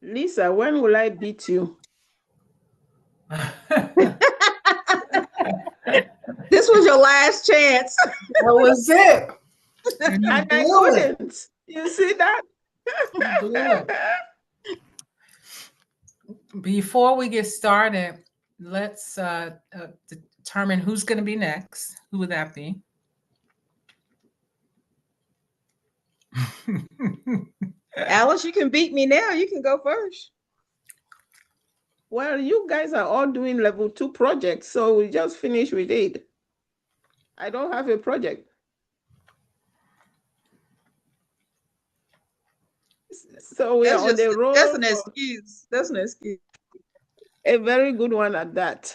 Lisa, when will I beat you? This was your last chance. That was it. And you And I blew it. couldn't. You see that? You blew it. Before we get started, let's determine who's going to be next. Who would that be? Alice, you can beat me now. You can go first. Well, you guys are all doing level 2 projects, so we just finished with it. I don't have a project. So we are on the That's road an for excuse. That's an excuse. a very good one at that.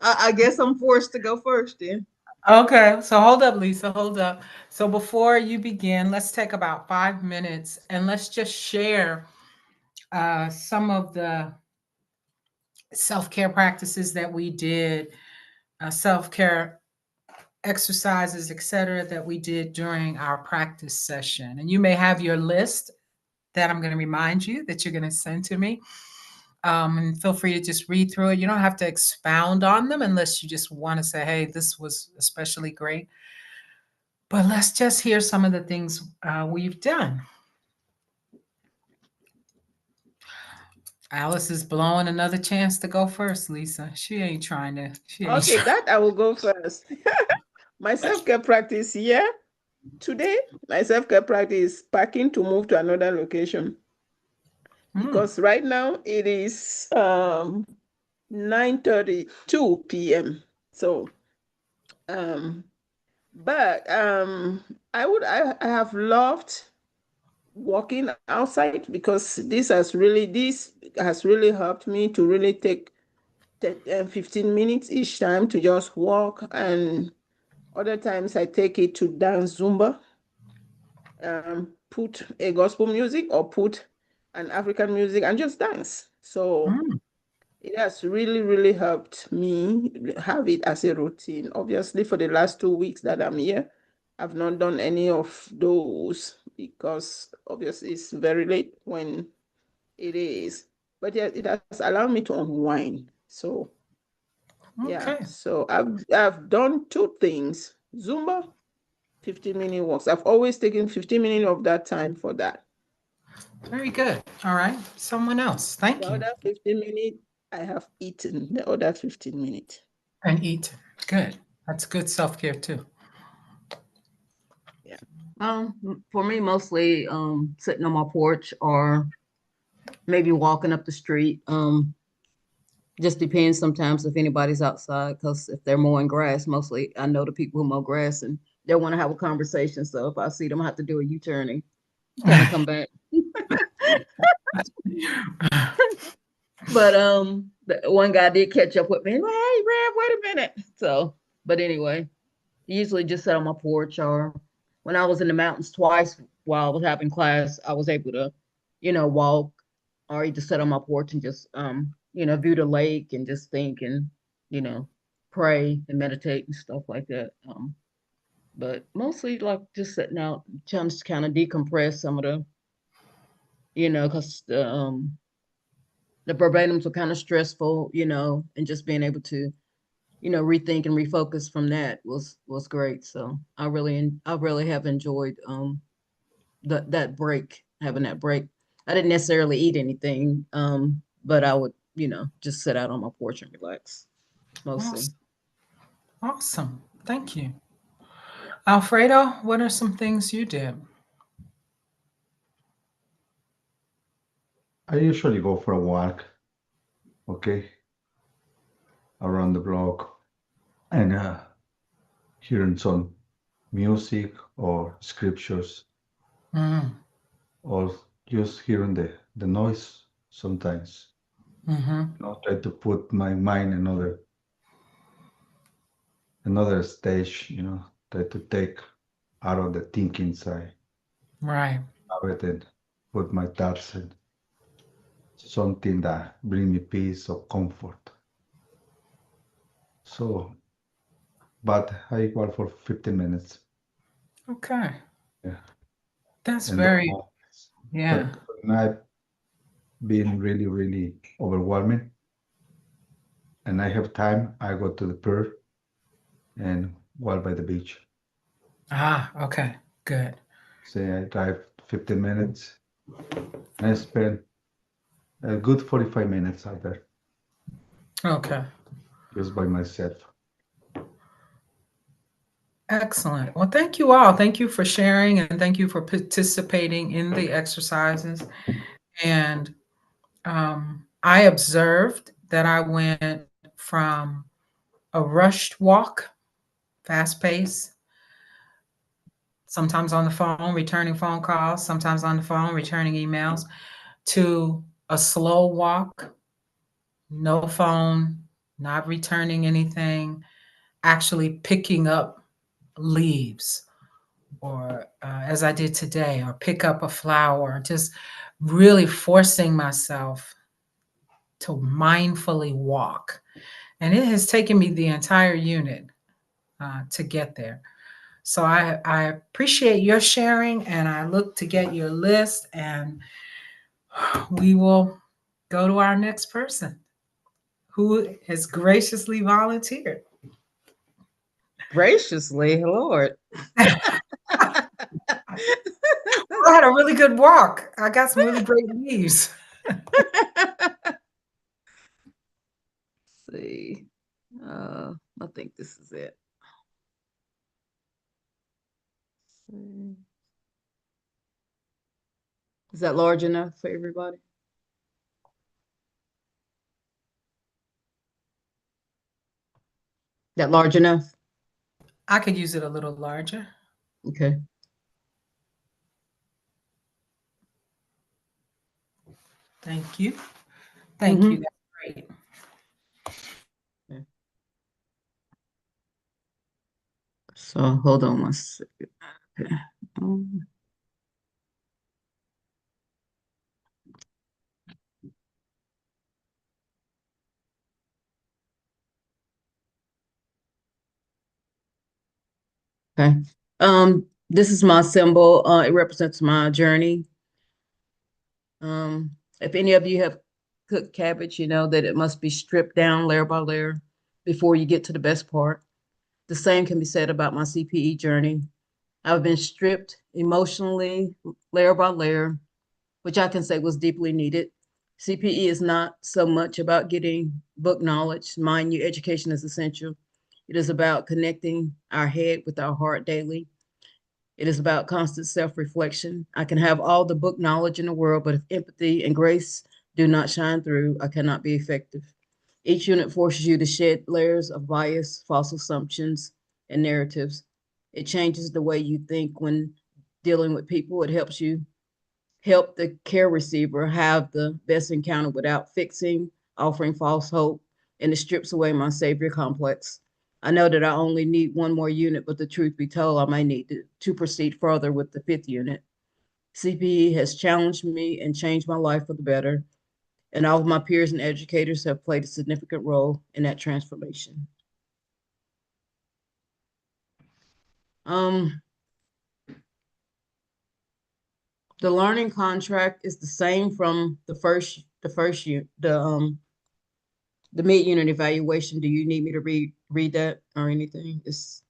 I guess I'm forced to go first then. Okay, so hold up, Lisa, hold up. So before you begin, let's take about 5 minutes and let's just share some of the self-care practices that we did, self-care exercises, etc., that we did during our practice session. And you may have your list that I'm going to remind you that you're going to send to me. And feel free to just read through it. You don't have to expound on them unless you just want to say, hey, this was especially great. But let's just hear some of the things we've done. Alice is blowing another chance to go first, Lisa. She ain't trying to. She ain't Okay, trying. that I will go first. My self-care practice here today, my self-care practice is packing to move to another location. Because right now it is 9:32 p.m. So but I have loved walking outside because this has really helped me to really take 15 minutes each time to just walk, and other times I take it to dance Zumba, put a gospel music or put an African music and just dance. So Mm. it has really, really helped me have it as a routine. Obviously, for the last 2 weeks that I'm here, I've not done any of those because obviously it's very late when it is. But yeah, it has allowed me to unwind. So yeah, Okay. so I've done two things: Zumba, 15-minute walks. I've always taken 15 minutes of that time for that. Very good. All right. Someone else. The Thank you. other 15 minutes, I have eaten the other 15 minutes. And eat. Good. That's good self care too. Yeah. For me, mostly sitting on my porch or maybe walking up the street. Just depends sometimes if anybody's outside because if they're mowing grass, mostly I know the people who mow grass and they want to have a conversation. So if I see them, I have to do a U-turn and kind of come back. But the one guy did catch up with me. Hey, Rev, wait a minute. So, but anyway, usually just sit on my porch or when I was in the mountains twice while I was having class, I was able to, walk or you just sit on my porch and just view the lake and just think and, you know, pray and meditate and stuff like that. But mostly like just sitting out, trying to kind of decompress some of the, because the verbatims were kind of stressful, and just being able to, rethink and refocus from that was great. So I really have enjoyed that break, having that break. I didn't necessarily eat anything, but I would, just sit out on my porch and relax mostly. Awesome. Awesome. Thank you. Alfredo, what are some things you did? I usually go for a walk, okay, around the block and hearing some music or scriptures Mm. or just hearing the noise sometimes. Mm-hmm. Try to put my mind another stage, try to take out of the thinking side Right. of it and put my thoughts in something that bring me peace or comfort. So, but I work for 15 minutes. Okay. Yeah. That's And don't very move. Yeah. But when I've been really, really overwhelming and I have time, I go to the pier and walk by the beach. Ah, okay. Good. Say I drive 15 minutes and I spend a good 45 minutes out there Okay. just by myself. Excellent. Well, thank you all. Thank you for sharing and thank you for participating in the exercises. And I observed that I went from a rushed walk, fast pace, sometimes on the phone, returning phone calls, sometimes on the phone, returning emails, to a slow walk, no phone, not returning anything, actually picking up leaves, or as I did today, or pick up a flower, just really forcing myself to mindfully walk. And it has taken me the entire unit to get there. So I appreciate your sharing, and I look to get your list, and we will go to our next person who has graciously volunteered. Graciously, Lord. I had a really good walk. I got some really great leaves. See. I think this is it. See. Is that large enough for everybody? That large enough? I could use it a little larger. Okay. Thank you. Thank you. That's great. Yeah. So hold on one second. Okay. Um, okay. This is my symbol. It represents my journey. If any of you have cooked cabbage, you know that it must be stripped down layer by layer before you get to the best part. The same can be said about my CPE journey. I've been stripped emotionally, layer by layer, which I can say was deeply needed. CPE is not so much about getting book knowledge. Mind you, education is essential. It is about connecting our head with our heart daily. It is about constant self reflection. I can have all the book knowledge in the world, but if empathy and grace do not shine through, I cannot be effective. Each unit forces you to shed layers of bias, false assumptions, and narratives. It changes the way you think when dealing with people. It helps you help the care receiver have the best encounter without fixing, offering false hope, and it strips away my savior complex. I know that I only need one more unit, but the truth be told, I may need to proceed further with the fifth unit. CPE has challenged me and changed my life for the better, and all of my peers and educators have played a significant role in that transformation. Um, the learning contract is the same from the first year, the mid-unit evaluation. Do you need me to read that or anything? It's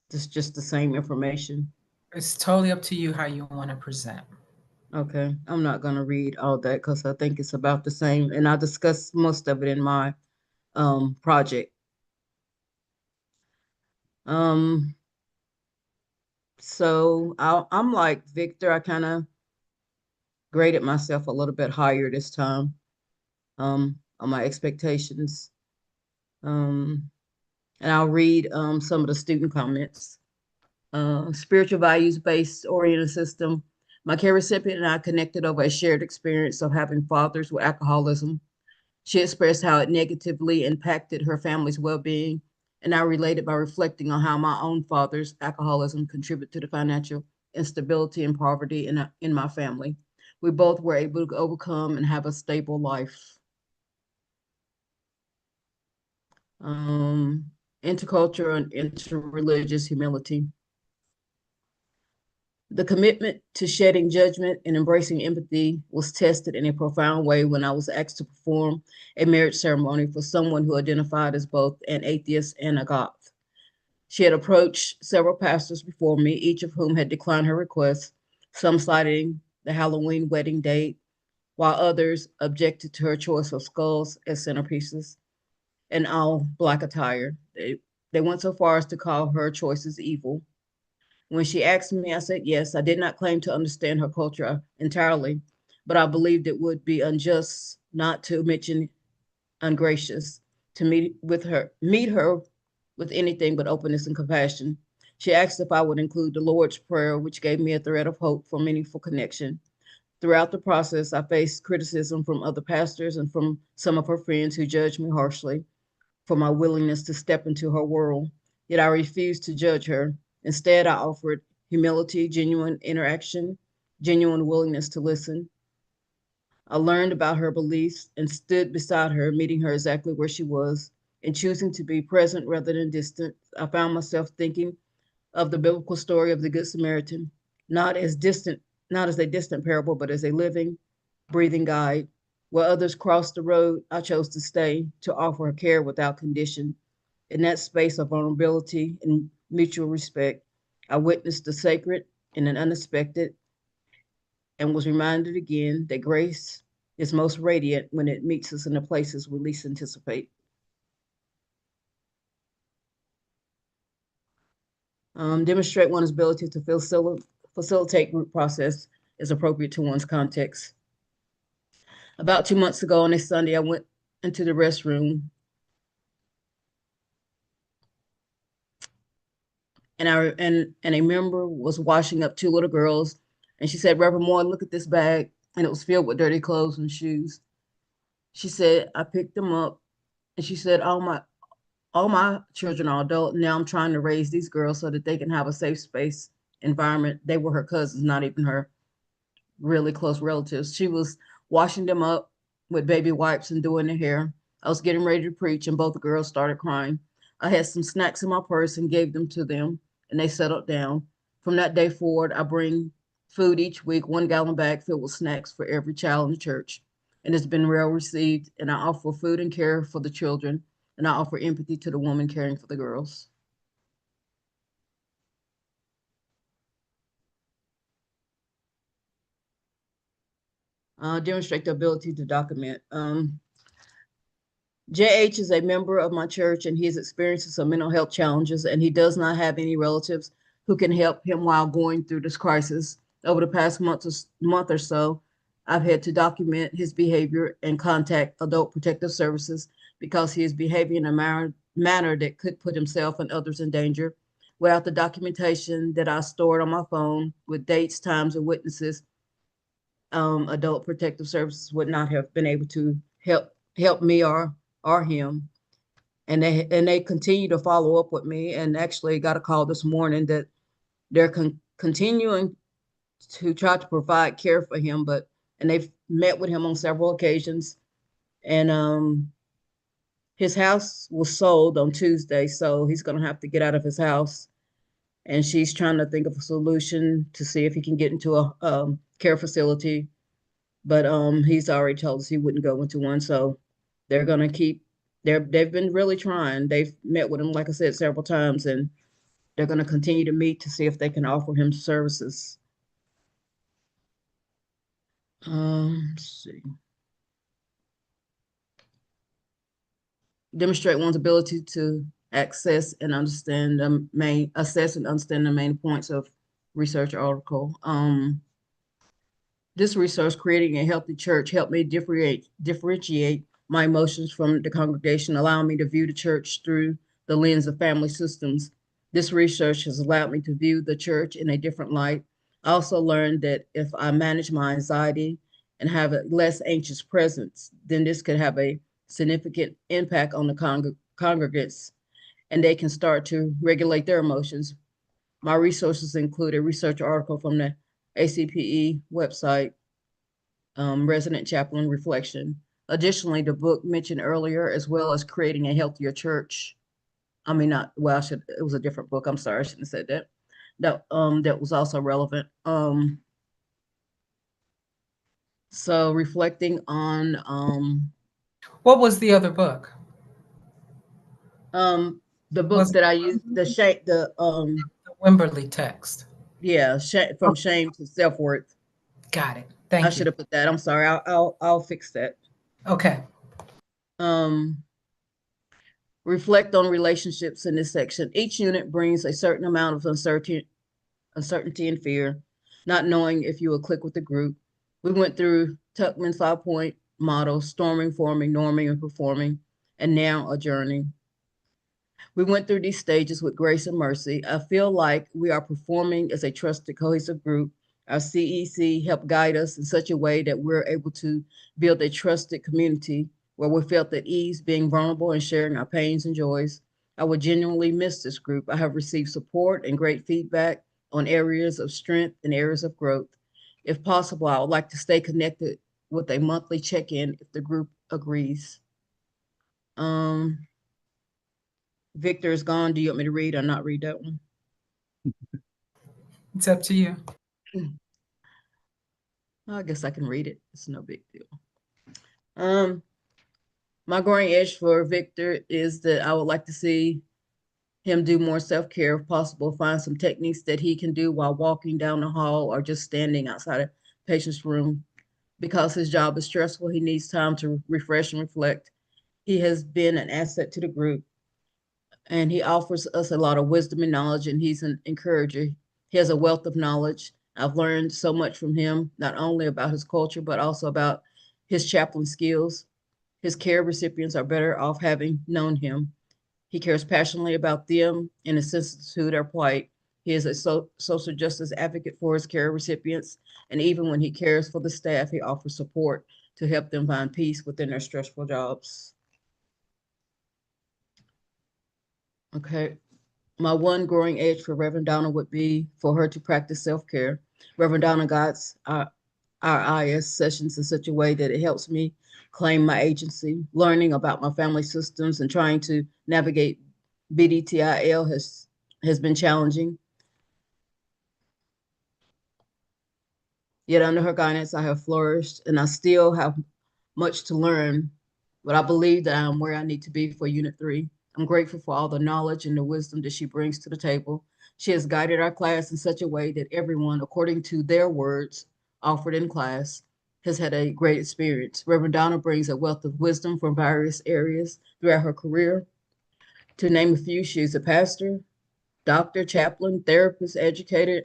just the same information. It's totally up to you how you want to present. Okay, I'm not gonna read all that because I think it's about the same, and I discussed most of it in my project. Um, so I'm like Victor. I kind of graded myself a little bit higher this time on my expectations. Um, and I'll read some of the student comments. Spiritual values based oriented system. My care recipient and I connected over a shared experience of having fathers with alcoholism. She expressed how it negatively impacted her family's well being, and I related by reflecting on how my own father's alcoholism contributed to the financial instability and poverty in my family. We both were able to overcome and have a stable life. Um, Intercultural and interreligious humility. The commitment to shedding judgment and embracing empathy was tested in a profound way when I was asked to perform a marriage ceremony for someone who identified as both an atheist and a goth. She had approached several pastors before me, each of whom had declined her request, some citing the Halloween wedding date, while others objected to her choice of skulls as centerpieces and all black attire. They went so far as to call her choices evil. When she asked me, I said yes. I did not claim to understand her culture entirely, but I believed it would be unjust, not to mention ungracious, to meet her with anything but openness and compassion. She asked if I would include the Lord's Prayer, which gave me a thread of hope for meaningful connection. Throughout the process, I faced criticism from other pastors and from some of her friends who judged me harshly for my willingness to step into her world. Yet I refused to judge her. Instead, I offered humility, genuine interaction, genuine willingness to listen. I learned about her beliefs and stood beside her, meeting her exactly where she was. In choosing to be present rather than distant, I found myself thinking of the biblical story of the Good Samaritan, not as distant, not as a distant parable, but as a living, breathing guide. Where others crossed the road, I chose to stay, to offer her care without condition. In that space of vulnerability and mutual respect, I witnessed the sacred in an unexpected and was reminded again that grace is most radiant when it meets us in the places we least anticipate. Demonstrate one's ability to facilitate group process is appropriate to one's context. About 2 months ago on a Sunday, I went into the restroom and a member was washing up two little girls, and she said, "Reverend Moore, look at this bag," and it was filled with dirty clothes and shoes. She said, "I picked them up," and she said, "All my children are adult. Now I'm trying to raise these girls so that they can have a safe space environment." They were her cousins, not even her really close relatives. She was washing them up with baby wipes and doing their hair. I was getting ready to preach, and both the girls started crying. I had some snacks in my purse and gave them to them, and they settled down. From that day forward, I bring food each week, 1 gallon bag filled with snacks for every child in the church. And it's been well received. And I offer food and care for the children, and I offer empathy to the woman caring for the girls. Demonstrate the ability to document. JH is a member of my church and he is experiencing some mental health challenges, and he does not have any relatives who can help him while going through this crisis. Over the past month or so, I've had to document his behavior and contact Adult Protective Services because he is behaving in a manner that could put himself and others in danger. Without the documentation that I stored on my phone with dates, times, and witnesses, Adult Protective Services would not have been able to help me or him. And they continue to follow up with me, and actually got a call this morning that they're continuing to try to provide care for him, and they've met with him on several occasions. And his house was sold on Tuesday, so he's going to have to get out of his house. And she's trying to think of a solution to see if he can get into a care facility, but he's already told us he wouldn't go into one. So they're going to keep they've been really trying. They've met with him, like I said, several times, and they're going to continue to meet to see if they can offer him services. Let's see. Demonstrate one's ability to access and understand the main assess and understand the main points of research article. This research, Creating a Healthy Church, helped me differentiate my emotions from the congregation, allowing me to view the church through the lens of family systems. This research has allowed me to view the church in a different light. I also learned that if I manage my anxiety and have a less anxious presence, then this could have a significant impact on the congregants, and they can start to regulate their emotions. My resources include a research article from the ACPE website, Resident Chaplain Reflection. Additionally, the book mentioned earlier, as well as Creating a Healthier Church. I mean, not, well, it was a different book. I'm sorry, I shouldn't have said that. that was also relevant. So reflecting on What was the other book? the Was book it that I used, the Wimberley text? yeah, from Okay, shame to self-worth. got it. I Thank should you. have put that. I'm sorry. I'll fix that. Okay. Um, reflect on relationships in this section. Each unit brings a certain amount of uncertainty and fear, not knowing if you will click with the group. We went through Tuckman's 5-point model, storming, forming, norming, and performing, and now adjourning. We went through these stages with grace and mercy. I feel like we are performing as a trusted, cohesive group. Our CEC helped guide us in such a way that we're able to build a trusted community where we felt at ease being vulnerable and sharing our pains and joys. I would genuinely miss this group. I have received support and great feedback on areas of strength and areas of growth. If possible, I would like to stay connected with a monthly check-in if the group agrees. Um, Victor is gone. Do you want me to read or not read that one? It's up to you. I guess I can read it. It's no big deal. Um, my growing edge for Victor is that I would like to see him do more self-care if possible, find some techniques that he can do while walking down the hall or just standing outside a patient's room. Because his job is stressful, he needs time to refresh and reflect. He has been an asset to the group and he offers us a lot of wisdom and knowledge, and he's an encourager. He has a wealth of knowledge. I've learned so much from him, not only about his culture, but also about his chaplain skills. His care recipients are better off having known him. He cares passionately about them and is sensitive to their plight. He is a social justice advocate for his care recipients, and even when he cares for the staff, he offers support to help them find peace within their stressful jobs. Okay. My one growing edge for Reverend Donna would be for her to practice self-care. Reverend Donna guides our IS sessions in such a way that it helps me claim my agency. Learning about my family systems and trying to navigate BDTIL has been challenging. Yet under her guidance, I have flourished and I still have much to learn, but I believe that I am where I need to be for Unit 3. I'm grateful for all the knowledge and the wisdom that she brings to the table. She has guided our class in such a way that everyone, according to their words offered in class, has had a great experience. Reverend Donna brings a wealth of wisdom from various areas throughout her career. To name a few, she is a pastor, doctor, chaplain, therapist, educator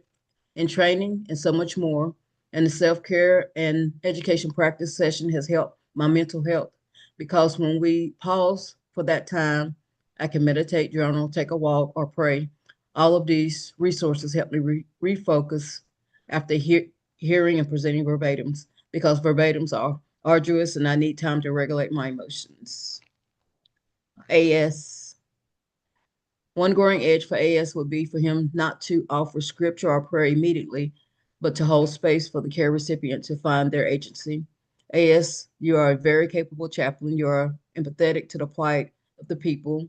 in training, and so much more. And the self-care and education practice session has helped my mental health because when we pause for that time, I can meditate, journal, take a walk, or pray. All of these resources help me refocus after hearing and presenting verbatims because verbatims are arduous and I need time to regulate my emotions. AS. One growing edge for AS would be for him not to offer scripture or prayer immediately, but to hold space for the care recipient to find their agency. AS, you are a very capable chaplain. You are empathetic to the plight of the people.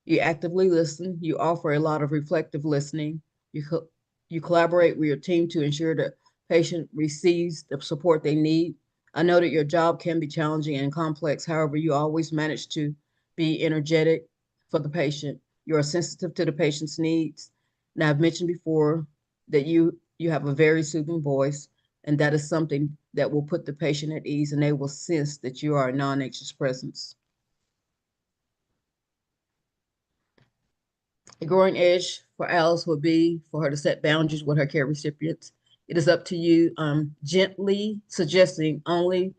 You actively listen. You offer a lot of reflective listening. You collaborate with your team to ensure the patient receives the support they need. I know that your job can be challenging and complex. However, you always manage to be energetic for the patient. You are sensitive to the patient's needs. Now, I've mentioned before that you have a very soothing voice, and that is something that will put the patient at ease, and they will sense that you are a non-anxious presence. A growing edge for Alice would be for her to set boundaries with her care recipients. It is up to you, gently suggesting only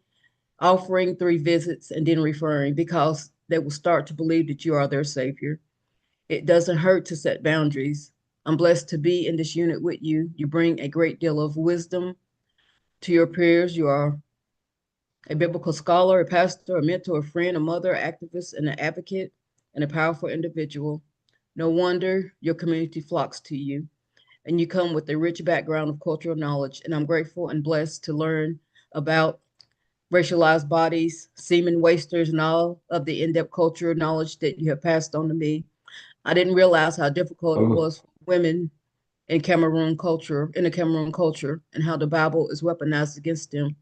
offering 3 visits and then referring because they will start to believe that you are their savior. It doesn't hurt to set boundaries. I'm blessed to be in this unit with you. You bring a great deal of wisdom to your peers. You are a biblical scholar, a pastor, a mentor, a friend, a mother, activist, and an advocate, and a powerful individual. No wonder your community flocks to you, and you come with a rich background of cultural knowledge. And I'm grateful and blessed to learn about racialized bodies, semen wasters, and all of the in-depth cultural knowledge that you have passed on to me. I didn't realize how difficult it Almost. was for women in the Cameroon culture, and how the Bible is weaponized against them.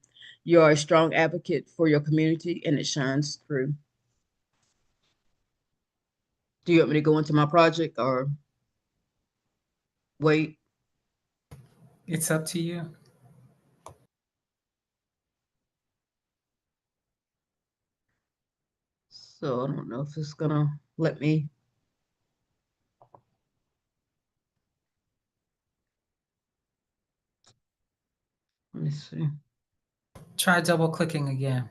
You are a strong advocate for your community, and it shines through. Do you want me to go into my project or wait? It's up to you. So I don't know if it's gonna let me. Let me see. Try double clicking again.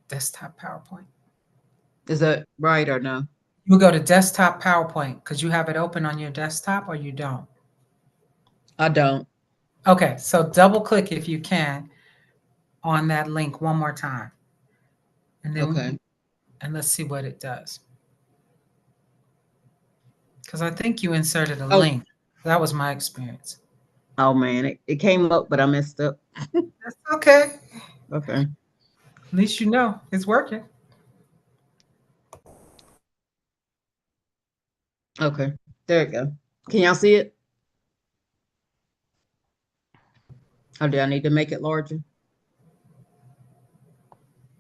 Desktop PowerPoint. Is that right or no? You go to desktop PowerPoint because you have it open on your desktop or you don't. I don't. Okay, so double click if you can on that link one more time. And then Okay. and let's see what it does. Because I think you inserted a Oh, link. That was my experience. oh man, it came up, but I messed up. That's okay. Okay. At least you know it's working. Okay. There you go. Can y'all see it? Or do I need to make it larger?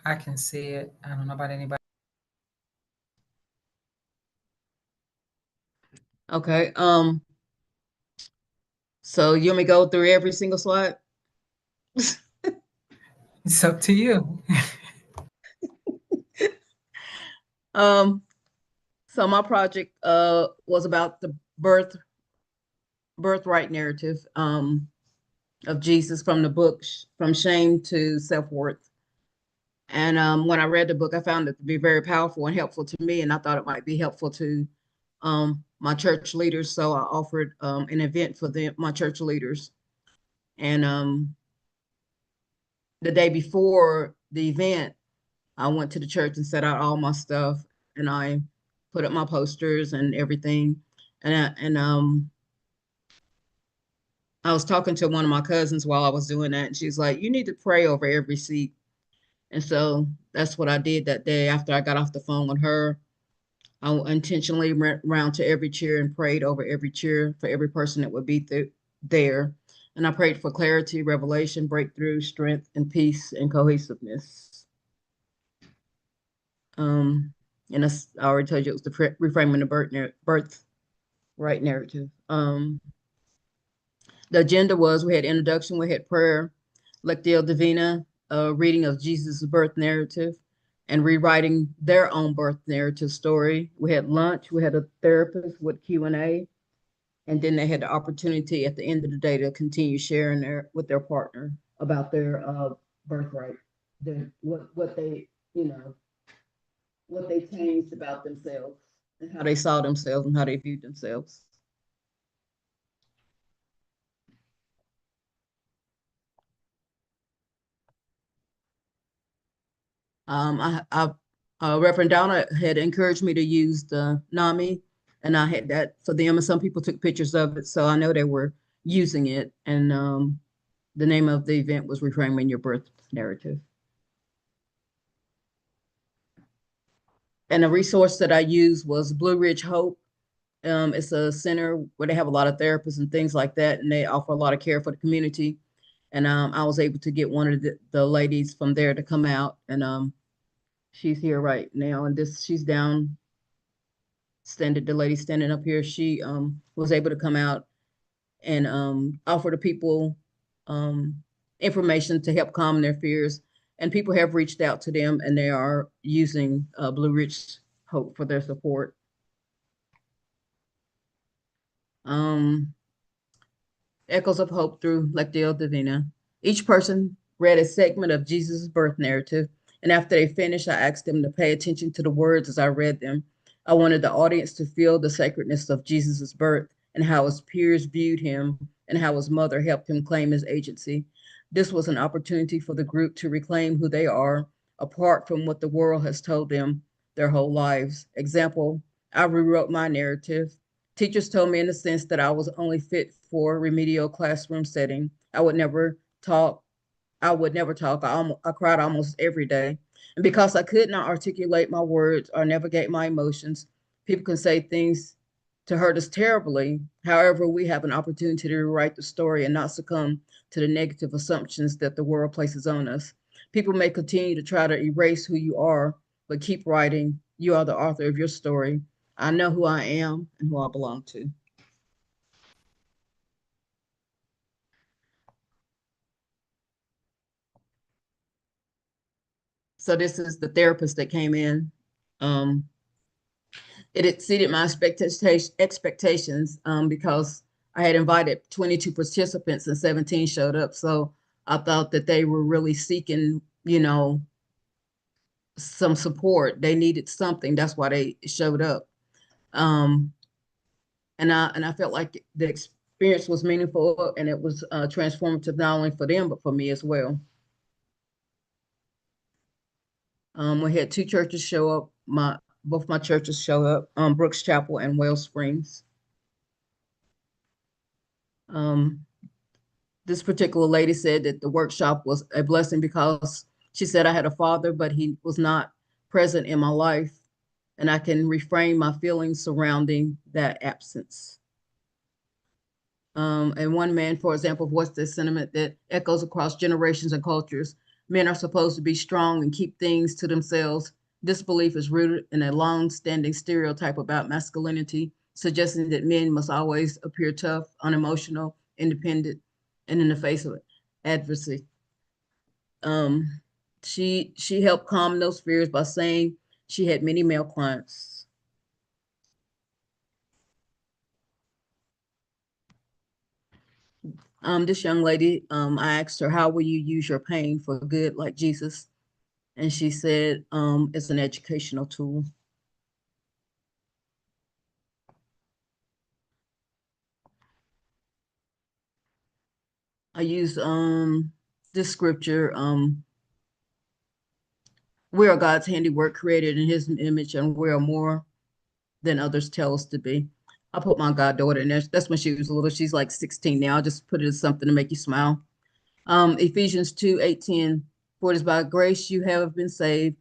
I can see it. I don't know about anybody. Okay. So you want me to go through every single slide? It's up to you. Um, so my project was about the birthright narrative of Jesus from the book From Shame to Self-Worth. And when I read the book, I found it to be very powerful and helpful to me, and I thought it might be helpful to my church leaders. So I offered an event for my church leaders. And the day before the event, I went to the church and set out all my stuff, and I put up my posters and everything. And I was talking to one of my cousins while I was doing that, and she's like, "You need to pray over every seat." And so that's what I did that day. After I got off the phone with her, I intentionally went around to every chair and prayed over every chair for every person that would be there. And I prayed for clarity, revelation, breakthrough, strength, and peace and cohesiveness. And I already told you it was the reframing the birth right narrative. The agenda was we had introduction, we had prayer, Lectio Divina, a reading of Jesus' birth narrative, and rewriting their own birth narrative story. We had lunch, we had a therapist with Q&A, and then they had the opportunity at the end of the day to continue sharing with their partner about their birthright, what they, what they changed about themselves and how they saw themselves and how they viewed themselves. Reverend Donna had encouraged me to use the NAMI, and I had that for them. And some people took pictures of it, so I know they were using it. And the name of the event was Reframing Your Birth Narrative. And a resource that I used was Blue Ridge Hope. It's a center where they have a lot of therapists and things like that, and they offer a lot of care for the community. And I was able to get one of the ladies from there to come out, and she's here right now. And she's down the lady standing up here. She was able to come out and offer the people information to help calm their fears. And people have reached out to them, and they are using Blue Ridge Hope for their support. Echoes of Hope through Lectio Divina. Each person read a segment of Jesus' birth narrative, and after they finished, I asked them to pay attention to the words as I read them. I wanted the audience to feel the sacredness of Jesus' birth and how his peers viewed him and how his mother helped him claim his agency. This was an opportunity for the group to reclaim who they are, apart from what the world has told them their whole lives. Example, I rewrote my narrative. Teachers told me in a sense that I was only fit for remedial classroom setting. I would never talk I would never talk. I cried almost every day. And because I could not articulate my words or navigate my emotions, people can say things to hurt us terribly. However, we have an opportunity to rewrite the story and not succumb to the negative assumptions that the world places on us. People may continue to try to erase who you are, but keep writing. You are the author of your story. I know who I am and who I belong to. So this is the therapist that came in. Um, it exceeded my expectations because I had invited 22 participants and 17 showed up. So I thought that they were really seeking, some support. They needed something. That's why they showed up. Um, and I felt like the experience was meaningful and it was transformative not only for them but for me as well. We had two churches show up. Both my churches show up, Brooks Chapel and Wales Springs. Um, this particular lady said that the workshop was a blessing because she said I had a father, but he was not present in my life, and I can reframe my feelings surrounding that absence. And one man, for example, voiced this sentiment that echoes across generations and cultures. Men are supposed to be strong and keep things to themselves. This belief is rooted in a long-standing stereotype about masculinity, suggesting that men must always appear tough, unemotional, independent, and in the face of adversity. Um, she helped calm those fears by saying she had many male clients. This young lady, I asked her, how will you use your pain for good like Jesus? And she said, it's an educational tool. I use this scripture, we are God's handiwork created in his image and we are more than others tell us to be. I put my goddaughter in there. That's when she was little. She's like 16 now. I just put it as something to make you smile. Ephesians 2:18, for it is by grace you have been saved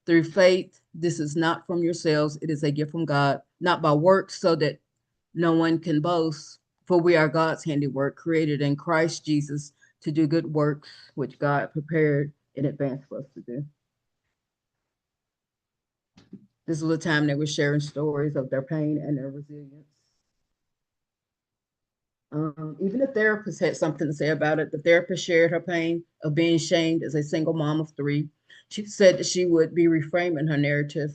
through faith. This is not from yourselves. It is a gift from God, not by works so that no one can boast. For we are God's handiwork, created in Christ Jesus to do good works, which God prepared in advance for us to do. This was a time they were sharing stories of their pain and their resilience. Even the therapist had something to say about it. The therapist shared her pain of being shamed as a single mom of three. She said that she would be reframing her narrative.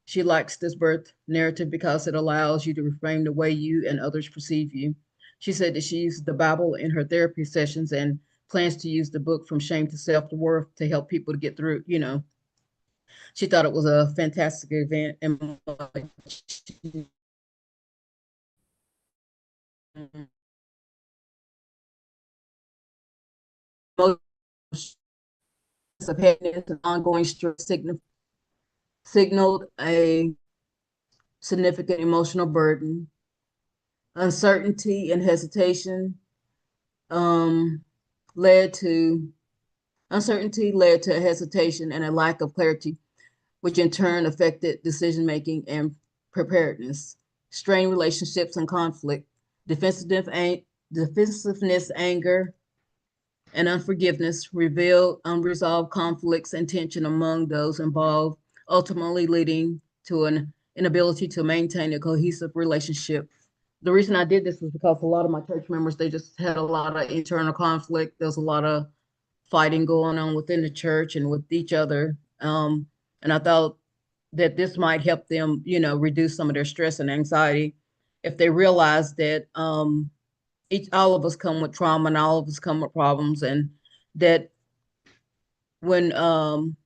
She likes this birth narrative because it allows you to reframe the way you and others perceive you. She said that she used the Bible in her therapy sessions and plans to use the book From Shame to Self-Worth to help people to get through, She thought it was a fantastic event and of happiness and ongoing stress signaled a significant emotional burden. Uncertainty and hesitation um, led to hesitation and a lack of clarity, which in turn affected decision making and preparedness. Strained relationships and conflict, defensiveness, anger, and unforgiveness revealed unresolved conflicts and tension among those involved, ultimately leading to an inability to maintain a cohesive relationship. The reason I did this was because a lot of my church members, they just had a lot of internal conflict. There's a lot of fighting going on within the church and with each other. And I thought that this might help them, reduce some of their stress and anxiety if they realize that all of us come with trauma and all of us come with problems, and that when um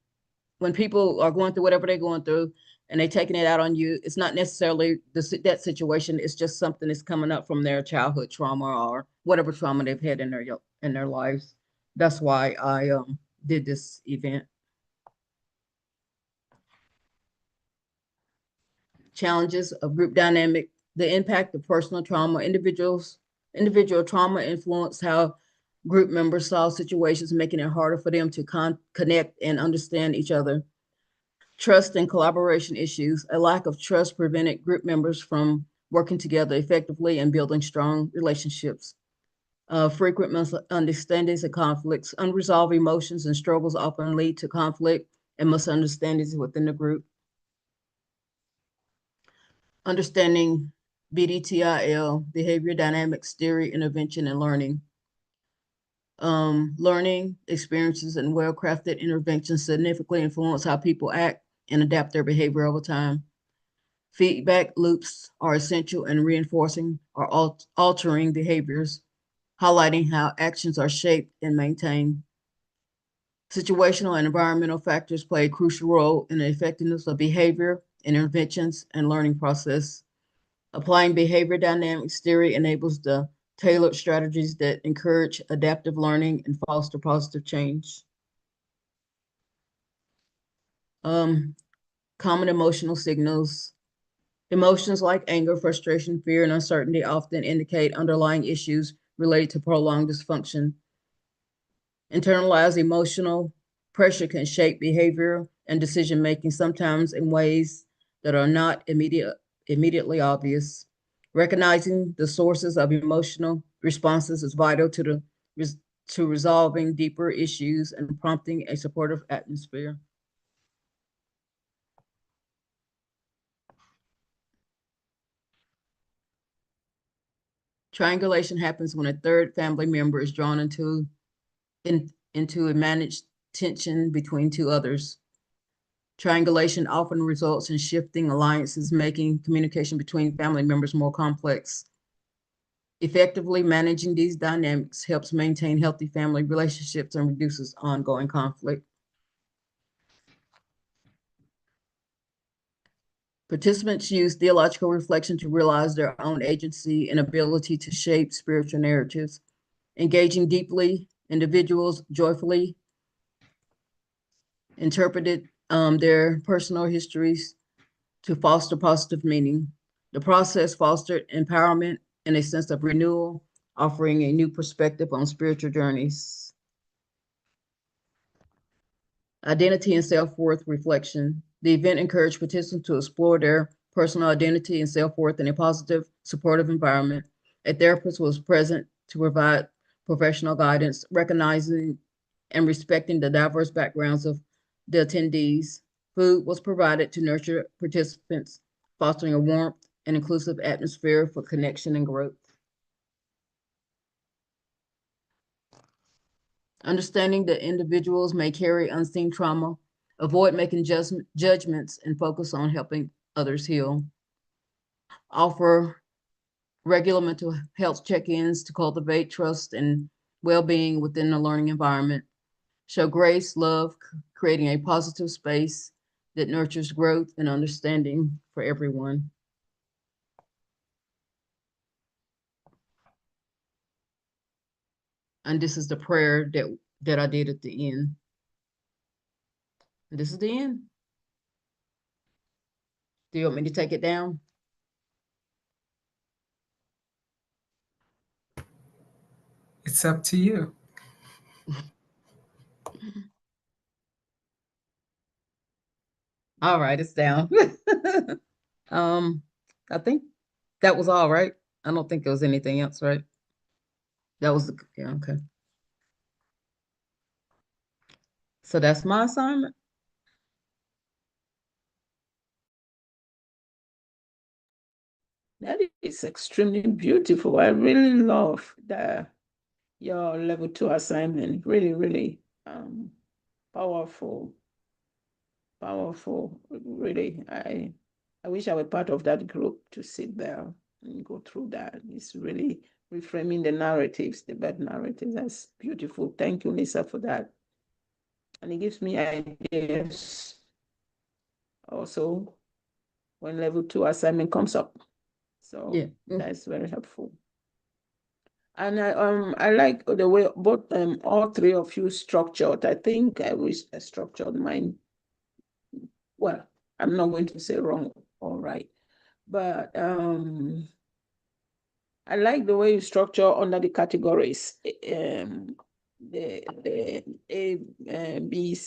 when people are going through whatever they're going through and they're taking it out on you, it's not necessarily that situation. It's just something that's coming up from their childhood trauma or whatever trauma they've had in their lives. That's why I did this event. Challenges of group dynamic, the impact of personal trauma, individual trauma influence how Group members solve situations, making it harder for them to connect and understand each other. Trust and collaboration issues. A lack of trust prevented group members from working together effectively and building strong relationships. Frequent misunderstandings and conflicts. Unresolved emotions and struggles often lead to conflict and misunderstandings within the group. Understanding BDTIL, behavior dynamics theory, intervention, and learning. Learning experiences and well-crafted interventions significantly influence how people act and adapt their behavior over time. Feedback loops are essential in reinforcing or altering behaviors, highlighting how actions are shaped and maintained. Situational and environmental factors play a crucial role in the effectiveness of behavior, interventions, and learning process. Applying behavior dynamics theory enables the tailored strategies that encourage adaptive learning and foster positive change. Common emotional signals. Emotions like anger, frustration, fear, and uncertainty often indicate underlying issues related to prolonged dysfunction. Internalized emotional pressure can shape behavior and decision making, sometimes in ways that are not immediately obvious. Recognizing the sources of emotional responses is vital to resolving deeper issues and prompting a supportive atmosphere. Triangulation happens when a third family member is drawn into a managed tension between two others. Triangulation often results in shifting alliances, making communication between family members more complex. Effectively managing these dynamics helps maintain healthy family relationships and reduces ongoing conflict. Participants use theological reflection to realize their own agency and ability to shape spiritual narratives. Engaging deeply, individuals joyfully interpreted their personal histories to foster positive meaning. The process fostered empowerment and a sense of renewal, offering a new perspective on spiritual journeys. Identity and self-worth reflection. The event encouraged participants to explore their personal identity and self-worth in a positive, supportive environment. A therapist was present to provide professional guidance, recognizing and respecting the diverse backgrounds of the attendees. Food was provided to nurture participants, fostering a warmth and inclusive atmosphere for connection and growth. Understanding that individuals may carry unseen trauma, avoid making judgments, and focus on helping others heal. Offer regular mental health check-ins to cultivate trust and well-being within the learning environment. Show grace, love, creating a positive space that nurtures growth and understanding for everyone. And this is the prayer that I did at the end. And this is the end. Do you want me to take it down? It's up to you. All right, it's down. I think that was all right. I don't think there was anything else, right? That was yeah, okay. So that's my assignment. That is extremely beautiful. I really love your level 2 assignment. Really, really powerful, powerful. Really, I wish I were part of that group to sit there and go through that. It's really reframing the narratives, the bad narratives. That's beautiful. Thank you, Lisa, for that. And it gives me ideas also when level 2 assignment comes up. So Yeah. that's very helpful. And I like the way both all three of you structured. I think I wish I structured mine. Well, I'm not going to say wrong or right, but I like the way you structure under the categories. The A, B,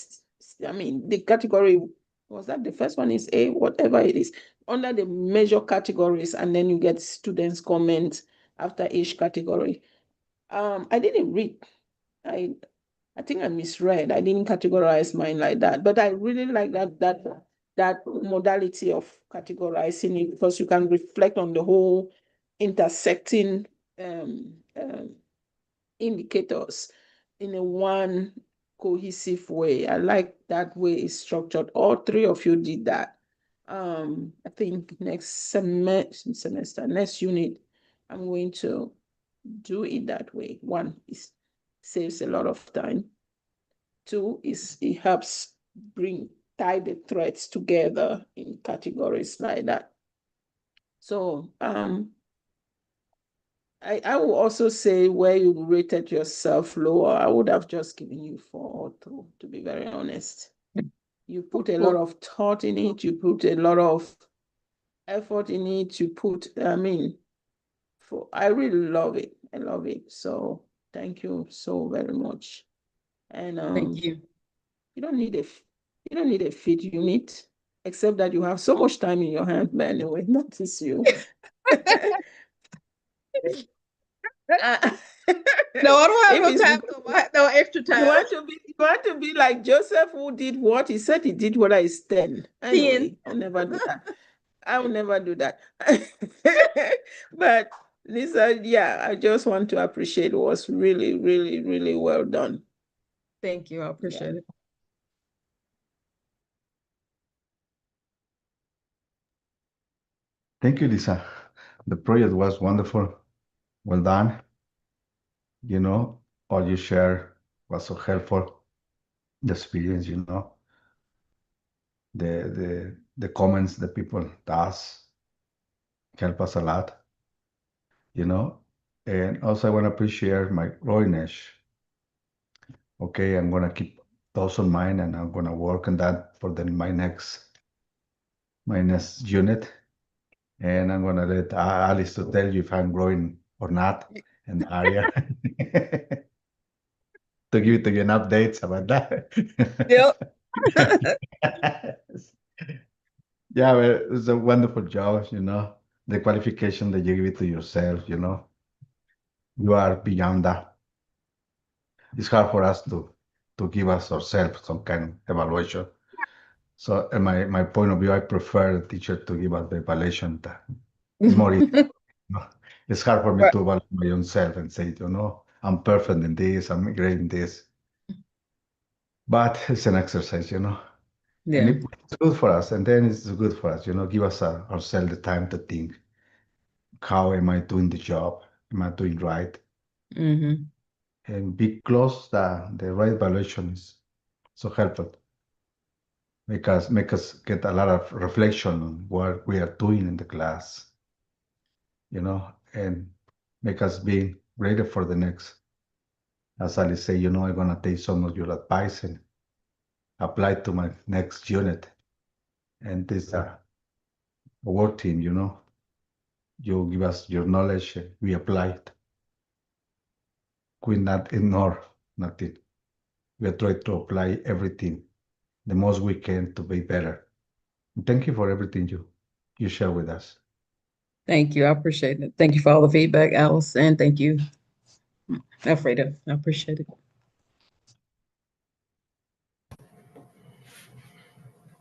I mean, the category, was that the first one is A, whatever it is, under the major categories, and then you get students' comments after each category. I didn't read. I think I misread. I didn't categorize mine like that, but I really like that modality of categorizing it, because you can reflect on the whole intersecting indicators in a one cohesive way. I like that way it's structured. All three of you did that. I think next semester, next unit, I'm going to do it that way. One, is saves a lot of time. Two, is it helps tie the threads together in categories like that. So I will also say where you rated yourself lower, I would have just given you 4 or 2, to be very honest. You put a lot of thought in it, you put a lot of effort in it, I really love it. I love it. So thank you so very much. And Thank you. you don't need a fit unit, except that you have so much time in your hand. But anyway, that is you. No, I don't have If no it's time. No extra you time. want to be like Joseph, who did what? He said he did what I stand. Anyway, I'll never do that. I will never do that. But Lisa, yeah, I just want to appreciate it was really, really, really well done. Thank you. I appreciate it. Thank you, Lisa. The project was wonderful. Well done. You know, all you share was so helpful. The experience, you know, the comments that people does help us a lot, you know. And also I want to appreciate my growiness. Okay, I'm gonna keep those on mind and I'm gonna work on that for my next unit. And I'm gonna let Alice to tell you if I'm growing or not in the area. To give you an updates about that. Yep. Yeah, well, it's a wonderful job, you know. The qualification that you give it to yourself, you know. You are beyond that. It's hard for us to give us ourselves some kind of evaluation. So, in my point of view, I prefer the teacher to give us the evaluation. It's more easy. You know? It's hard for me Right. to evaluate my own self and say, you know, I'm perfect in this, I'm great in this. But it's an exercise, you know. And Yeah. it's good for us. And then it's good for us, you know, give us ourselves the time to think, how am I doing the job? Am I doing right? Mm-hmm. And be close the right evaluation is so helpful. Make us get a lot of reflection on what we are doing in the class, you know, and make us be ready for the next. As Ali say, you know, I'm gonna take some of your advice and apply it to my next unit. And this a work team, you know. You give us your knowledge, we apply it. We not ignore nothing. We try to apply everything the most we can to be better. And thank you for everything you share with us. Thank you. I appreciate it. Thank you for all the feedback, Alice, and thank you, Alfredo. I appreciate it.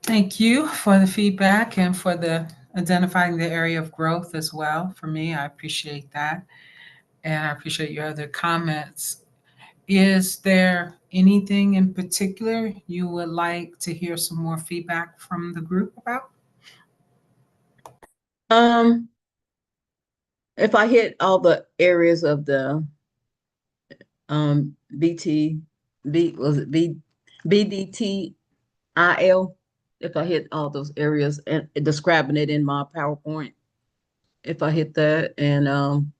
Thank you for the feedback and for the identifying the area of growth as well. For me, I appreciate that. And I appreciate your other comments. Is there anything in particular you would like to hear some more feedback from the group about? Um, if I hit all the areas of the BT, was it BDTIL? If I hit all those areas and describing it in my PowerPoint, if I hit that, and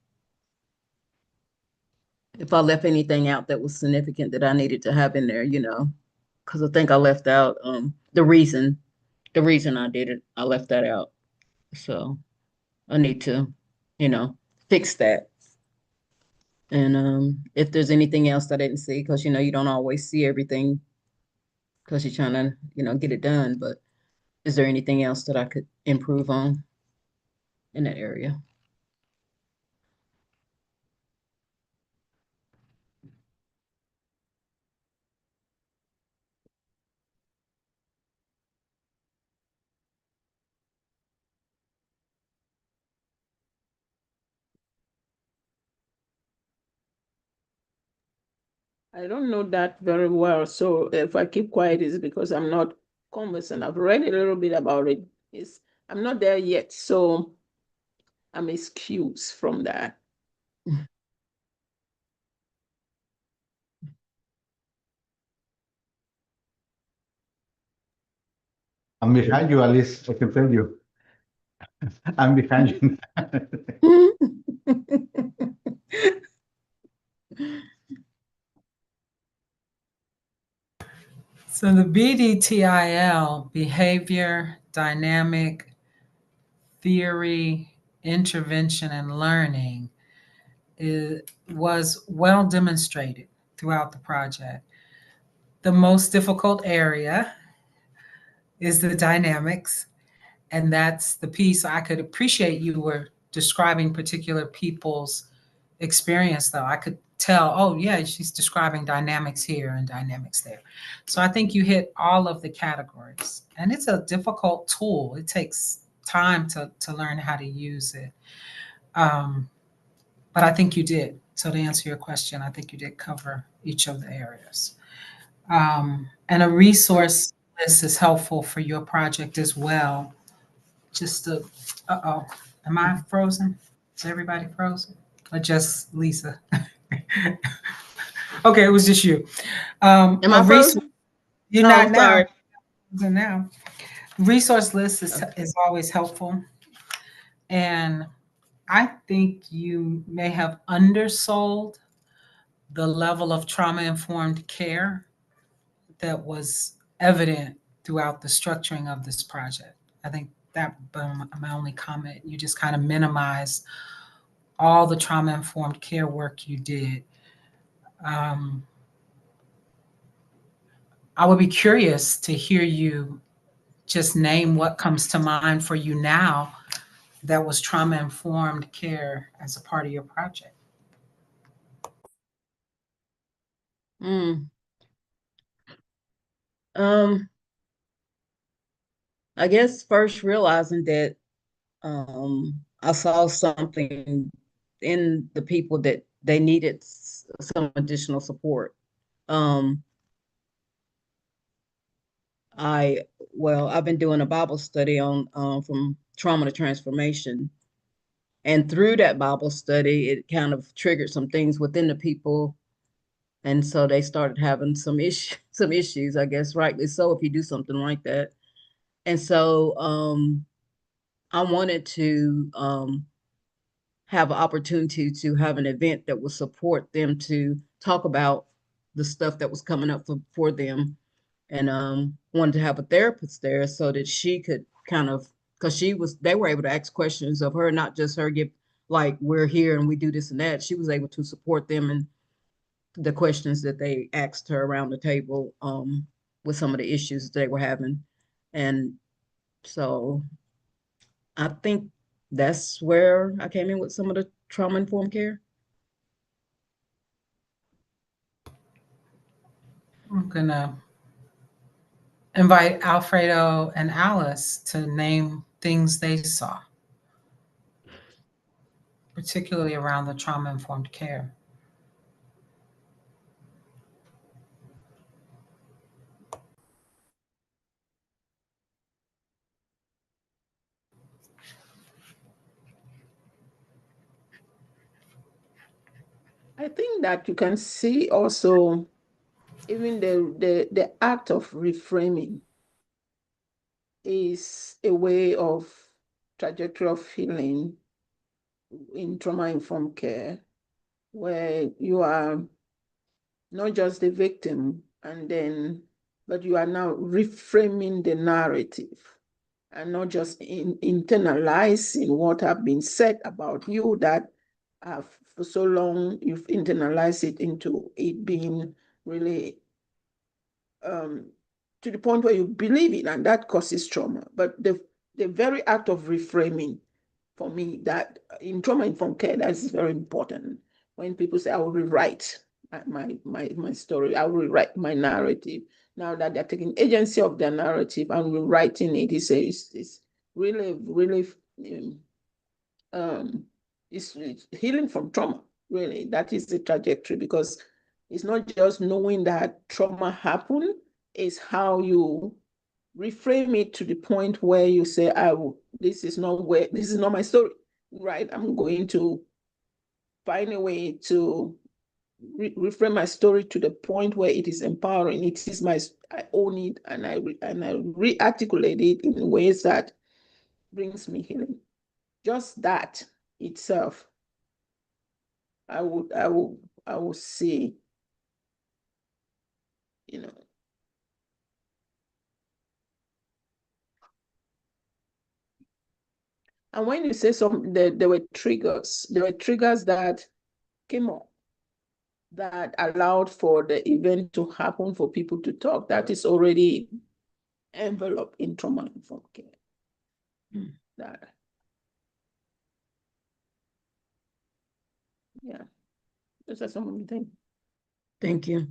if I left anything out that was significant that I needed to have in there, because I think I left out the reason I did it, I left that out. So I need to, you know, fix that. And if there's anything else I didn't see, because you don't always see everything because you're trying to, get it done. But is there anything else that I could improve on in that area? I don't know that very well. So if I keep quiet, it's because I'm not conversant. I've read a little bit about it. I'm not there yet, so I'm excused from that. I'm behind you, Alice. I can tell you. I'm behind you. So the BDTIL, behavior, dynamic, theory, intervention, and learning, was well demonstrated throughout the project. The most difficult area is the dynamics, and that's the piece I could appreciate you were describing particular people's experience, though. I could tell, oh, yeah, she's describing dynamics here and dynamics there. So I think you hit all of the categories. And it's a difficult tool. It takes time to learn how to use it. But I think you did. So to answer your question, I think you did cover each of the areas. And a resource list is helpful for your project as well. Just to, uh-oh, am I frozen? Is everybody frozen? Or just Lisa? Okay, it was just you. Am I frozen? You're Oh, not I'm now. sorry. Now. Resource list is always helpful. And I think you may have undersold the level of trauma-informed care that was evident throughout the structuring of this project. I think that my only comment. You just kind of minimized all the trauma-informed care work you did. I would be curious to hear you just name what comes to mind for you now that was trauma-informed care as a part of your project. Mm. I guess first realizing that I saw something in the people that they needed some additional support. Um, I've been doing a Bible study on from trauma to transformation, and through that Bible study, it kind of triggered some things within the people, and so they started having some issues. I guess rightly so if you do something like that. And so I wanted to have an opportunity to have an event that would support them to talk about the stuff that was coming up for them, and wanted to have a therapist there so that she could kind of, because they were able to ask questions of her, not just her give like, we're here and we do this and that. She was able to support them in the questions that they asked her around the table with some of the issues they were having. And so I think that's where I came in with some of the trauma informed care. I'm gonna invite Alfredo and Alice to name things they saw, particularly around the trauma-informed care. I think that you can see also even the act of reframing is a way of trajectory of healing in trauma-informed care, where you are not just the victim, but you are now reframing the narrative and not just internalizing what have been said about you that for so long, you've internalized it into it being really to the point where you believe it, and that causes trauma. But the very act of reframing, for me, that in trauma-informed care, that is very important. When people say, I will rewrite my story, I will rewrite my narrative. Now that they're taking agency of their narrative and rewriting it, it's really, really it's healing from trauma, really. That is the trajectory, because it's not just knowing that trauma happened, it's how you reframe it to the point where you say, this is not my story, right? I'm going to find a way to reframe my story to the point where it is empowering. It is I own it, and I re-articulate it in ways that brings me healing. Just that itself, I would say, you know. And when you say there were triggers that came up that allowed for the event to happen, for people to talk, that is already enveloped in trauma-informed care. That, yeah, those are some of the things. Thank you.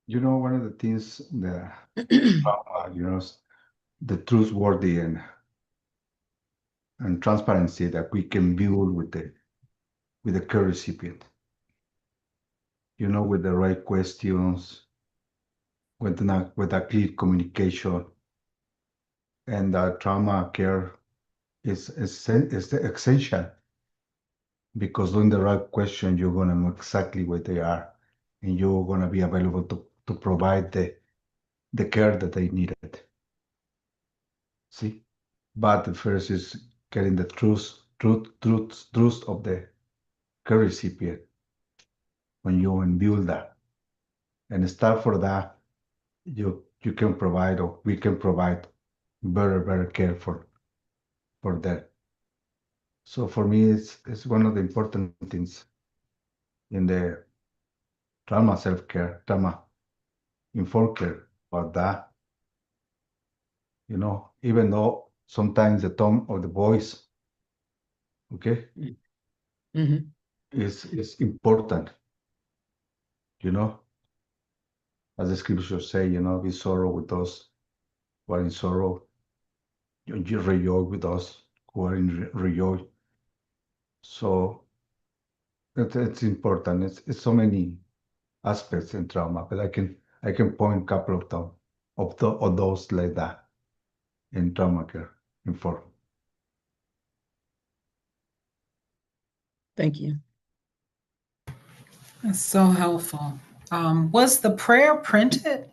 You know, one of the things that you know, the trustworthy and transparency that we can build with the care recipient. You know, with the right questions, with a clear communication, and trauma care is essential, because doing the right question, you're gonna know exactly where they are, and you're gonna be available to provide the care that they needed. See, but the first is getting the truth of the care recipient. When you build that and start for that, you can provide, or we can provide, better care for them. So for me, it's one of the important things in the trauma self-care, trauma informed care, about that. You know, even though sometimes the tone of the voice, okay, is important. You know, as the scriptures say, you know, be sorrow with us who are in sorrow, you rejoice with us who are in rejoice. So it's important. It's so many aspects in trauma, but I can point a couple of them of those like that in trauma care informed. Thank you. That's so helpful. Was the prayer printed?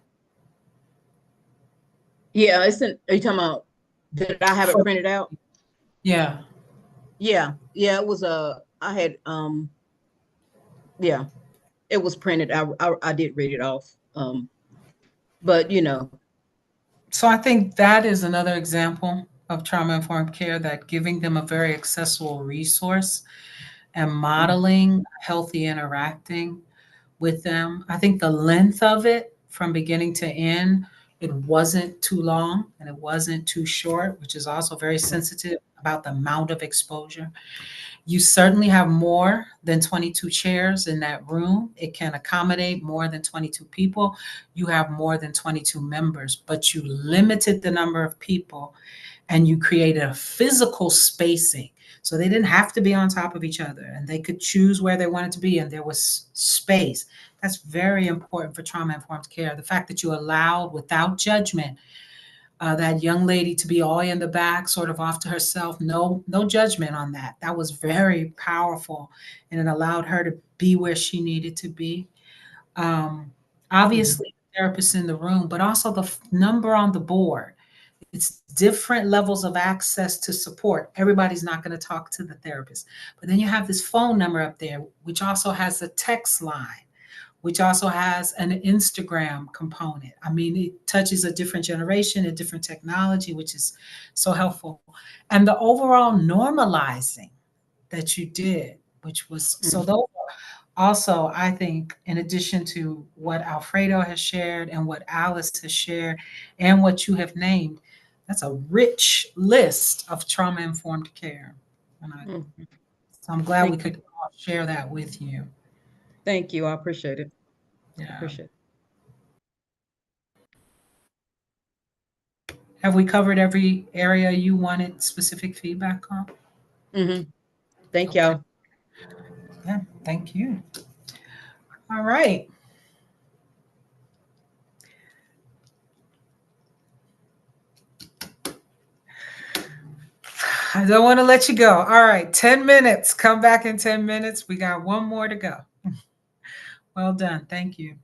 Yeah, are you talking about, did I have it printed out? Yeah. Yeah, it was I had yeah, it was printed. I did read it off. But you know. So I think that is another example of trauma-informed care, that giving them a very accessible resource and modeling healthy interacting with them. I think the length of it from beginning to end, it wasn't too long and it wasn't too short, which is also very sensitive about the amount of exposure. You certainly have more than 22 chairs in that room. It can accommodate more than 22 people. You have more than 22 members, but you limited the number of people and you created a physical spacing. So they didn't have to be on top of each other, and they could choose where they wanted to be, and there was space. That's very important for trauma-informed care. The fact that you allowed, without judgment, that young lady to be all in the back, sort of off to herself. No judgment on that. That was very powerful, and it allowed her to be where she needed to be. Obviously, the therapist in the room, but also the number on the board. It's different levels of access to support. Everybody's not going to talk to the therapist. But then you have this phone number up there, which also has a text line which also has an Instagram component. I mean, it touches a different generation, a different technology, which is so helpful. And the overall normalizing that you did, which was so those also, I think, in addition to what Alfredo has shared and what Alice has shared and what you have named, that's a rich list of trauma informed care. And so I'm glad we Thank you. could all share that with you. Thank you. I appreciate it. I Yeah. appreciate Have we covered every area you wanted specific feedback on? it. Thank Okay. y'all. Yeah, thank you. All right. I don't want to let you go. All right, 10 minutes. Come back in 10 minutes. We got one more to go. Well done. Thank you.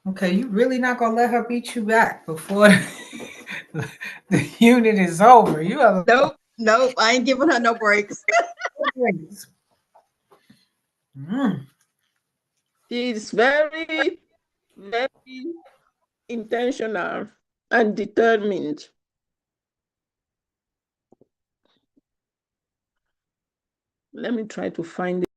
Okay, you really not gonna let her beat you back before the unit is over. You have Nope, nope. I ain't giving her no breaks. breaks. Mm. She's very, very intentional and determined. Let me try to find it.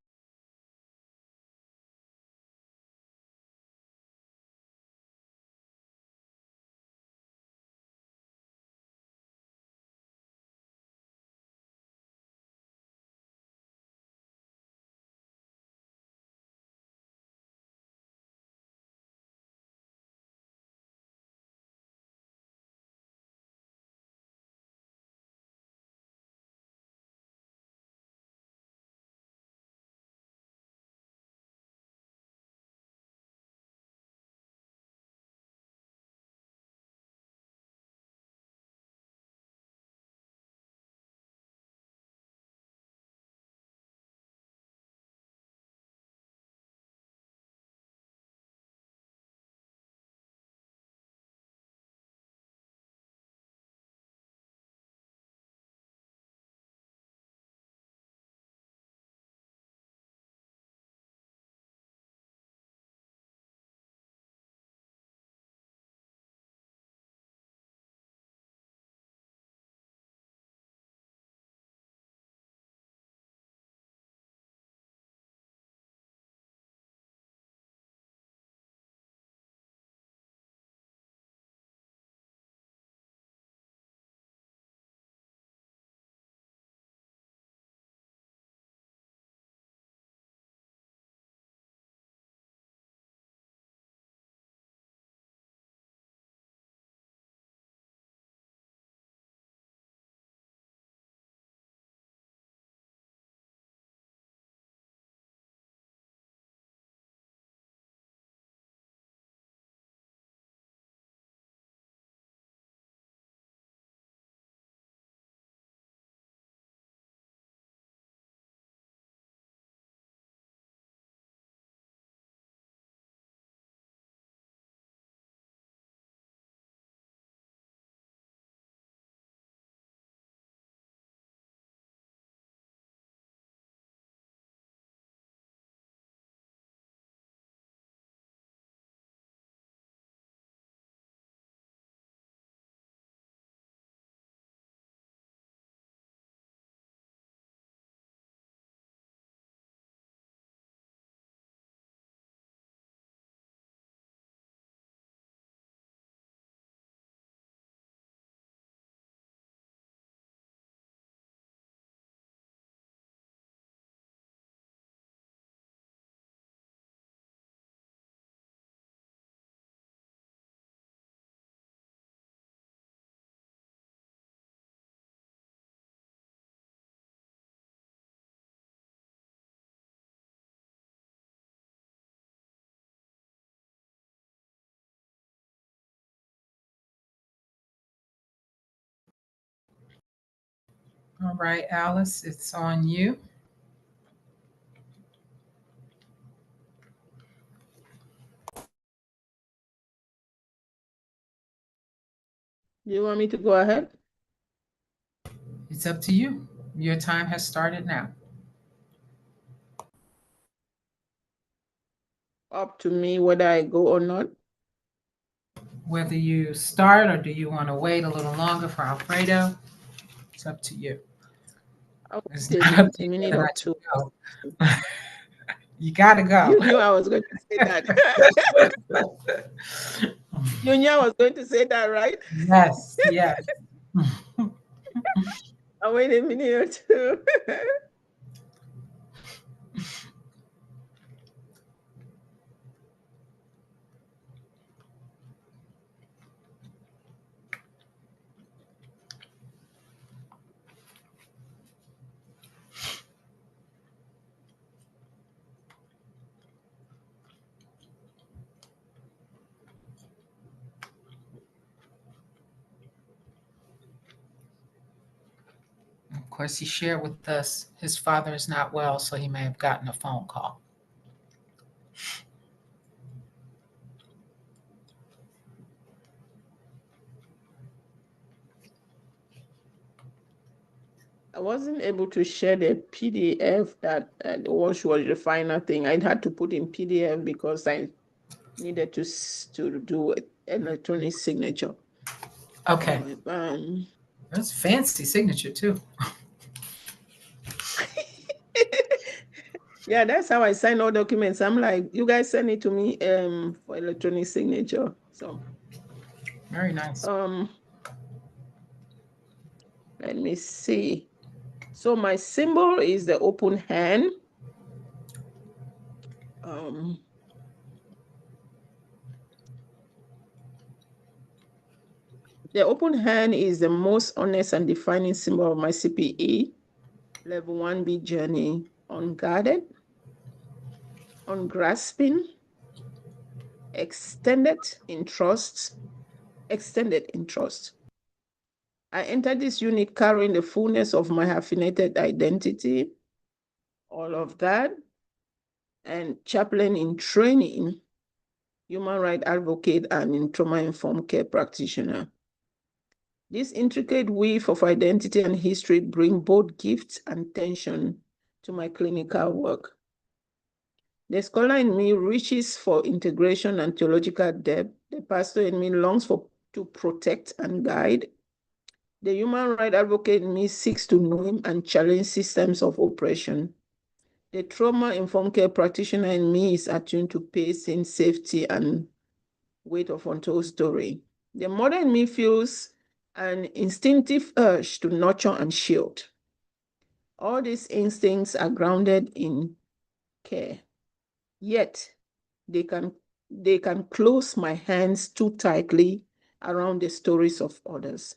All right, Alice, it's on you. Do you want me to go ahead? It's up to you. Your time has started now. Up to me whether I go or not. Whether you start or do you want to wait a little longer for Alfredo, it's up to you. I'll It's wait not up to a you minute whether or or not two. you go. You gotta go. You knew I was going to say that. You knew I was going to say that, right? Yes, yes. I'll wait a minute or two. Of course, he shared with us his father is not well, so he may have gotten a phone call. I wasn't able to share the PDF that was the final thing. I had to put in PDF because I needed to do an electronic signature. Okay. So, That's fancy signature too. yeah, that's how I sign all documents. I'm like, you guys send it to me for electronic signature. So Very nice. let me see. So my symbol is the open hand. The open hand is the most honest and defining symbol of my CPE level 1B journey: unguarded, ungrasping, extended in trust, extended in trust. I entered this unit carrying the fullness of my hyphenated identity, all of that, and chaplain in training, human rights advocate, and in trauma-informed care practitioner. This intricate weave of identity and history bring both gifts and tension to my clinical work. The scholar in me reaches for integration and theological depth. The pastor in me longs to protect and guide. The human rights advocate in me seeks to know and challenge systems of oppression. The trauma-informed care practitioner in me is attuned to pacing, safety, and weight of untold story. The mother in me feels an instinctive urge to nurture and shield. All these instincts are grounded in care. Yet, they can close my hands too tightly around the stories of others.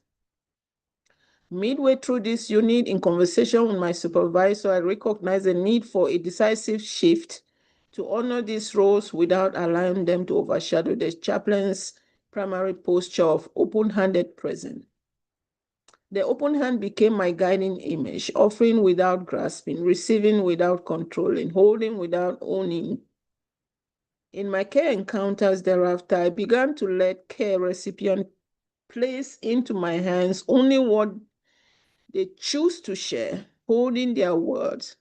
Midway through this unit, in conversation with my supervisor, I recognized the need for a decisive shift to honor these roles without allowing them to overshadow the chaplain's primary posture of open-handed presence. The open hand became my guiding image, offering without grasping, receiving without controlling, holding without owning. In my care encounters thereafter, I began to let care recipient place into my hands only what they choose to share, holding their words,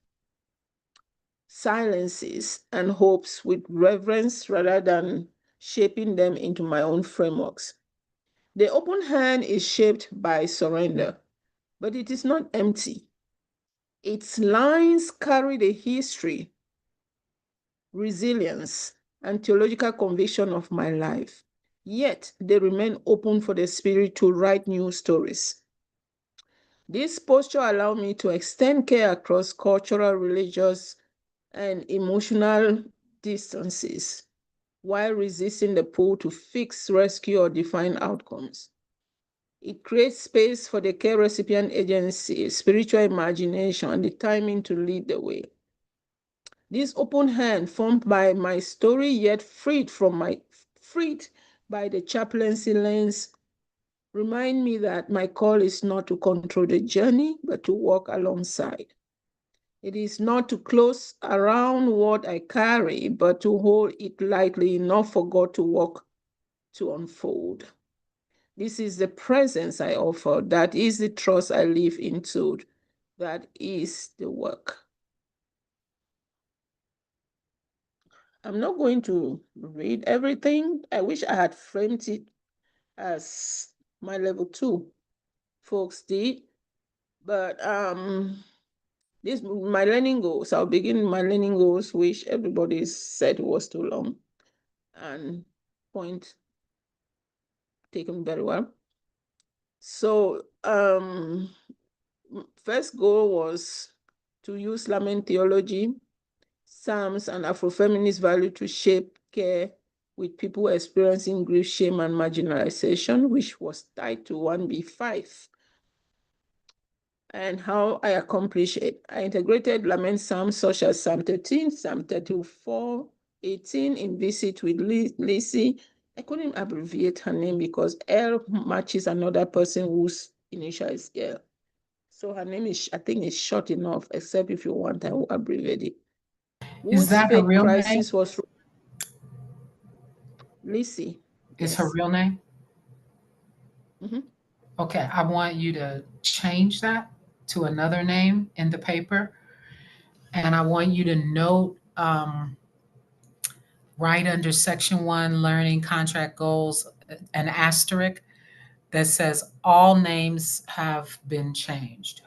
silences, and hopes with reverence rather than shaping them into my own frameworks. The open hand is shaped by surrender, but it is not empty. Its lines carry the history, resilience, and theological conviction of my life. Yet they remain open for the Spirit to write new stories. This posture allowed me to extend care across cultural, religious, and emotional distances while resisting the pull to fix, rescue, or define outcomes. It creates space for the care recipient agency, spiritual imagination, and the timing to lead the way. This open hand formed by my story, yet freed by the chaplaincy lens, remind me that my call is not to control the journey, but to walk alongside. It is not to close around what I carry, but to hold it lightly enough for God to walk to unfold. This is the presence I offer. That is the trust I live into. That is the work. I'm not going to read everything. I wish I had framed it as my level 2 folks did. But this my learning goals. I'll begin my learning goals, which everybody said was too long, and point taken very well. So first goal was to use lament theology, Psalms, and Afrofeminist value to shape care with people experiencing grief, shame, and marginalization, which was tied to 1B5. And how I accomplish it. I integrated lament psalms such as Psalm 13, Psalm 34, 18 in Visit with Lizzie. I couldn't abbreviate her name because L matches another person whose initial is L. So her name is, I think, is short enough, except if you want, I will abbreviate it. Is Whose that her faith real name? crisis was Lizzie. Is Yes. her real name? Mm-hmm. Okay, I want you to change that to another name in the paper. And I want you to note right under section 1, learning contract goals, an asterisk that says all names have been changed.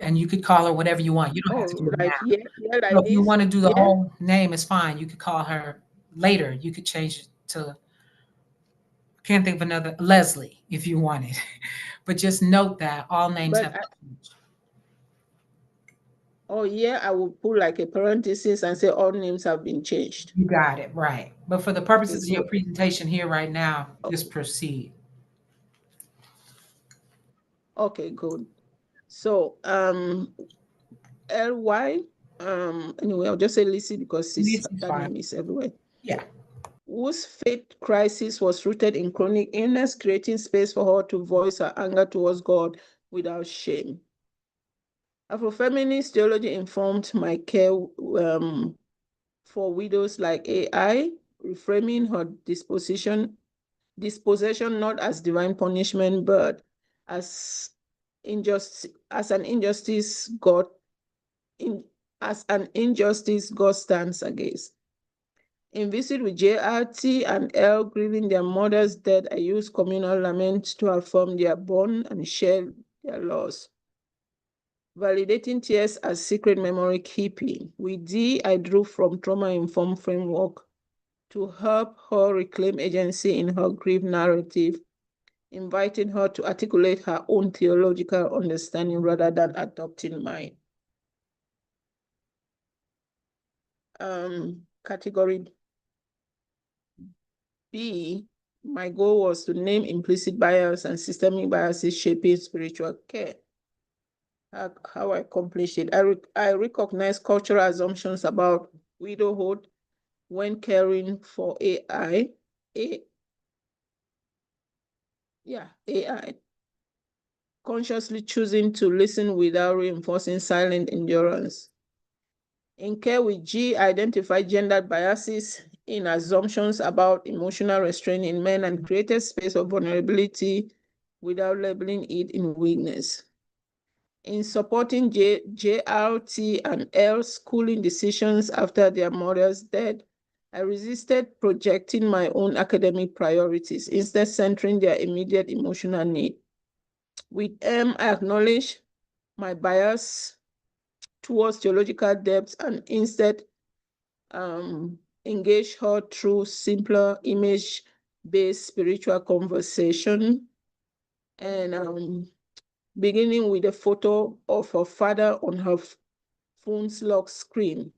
And you could call her whatever you want. You don't have to do Oh, it like now. yeah, So like if you this. want to do the Yeah, whole name, it's fine. You could call her later. You could change it to, can't think of another, Leslie, if you wanted. But just note that all names but have been changed. oh yeah, I will put like a parenthesis and say all names have been changed. You got it, right. But for the Okay, purposes of your good. presentation here right now, Oh, just proceed. okay, good. So Ly, anyway, I'll just say Lizzie because This is that fine. name is everywhere. Yeah. Whose faith crisis was rooted in chronic illness, creating space for her to voice her anger towards God without shame. Afrofeminist theology informed my care for widows like AI, reframing her disposition not as divine punishment, but as an injustice God stands against. In Visit with JRT and L grieving their mother's death, I used communal lament to affirm their bond and share their loss. Validating tears as secret memory keeping. With D, I drew from trauma-informed framework to help her reclaim agency in her grief narrative, inviting her to articulate her own theological understanding rather than adopting mine. Category B, my goal was to name implicit bias and systemic biases shaping spiritual care. How I accomplished it. I recognize cultural assumptions about widowhood when caring for AI. AI. Consciously choosing to listen without reinforcing silent endurance. In Care with G, identify gendered biases in assumptions about emotional restraint in men and created space of vulnerability without labeling it in weakness. In supporting JRT and L schooling decisions after their mother's death, I resisted projecting my own academic priorities, instead centering their immediate emotional need. With M, I acknowledge my bias towards theological depth and instead engage her through simpler image-based spiritual conversation. And beginning with a photo of her father on her phone's lock screen.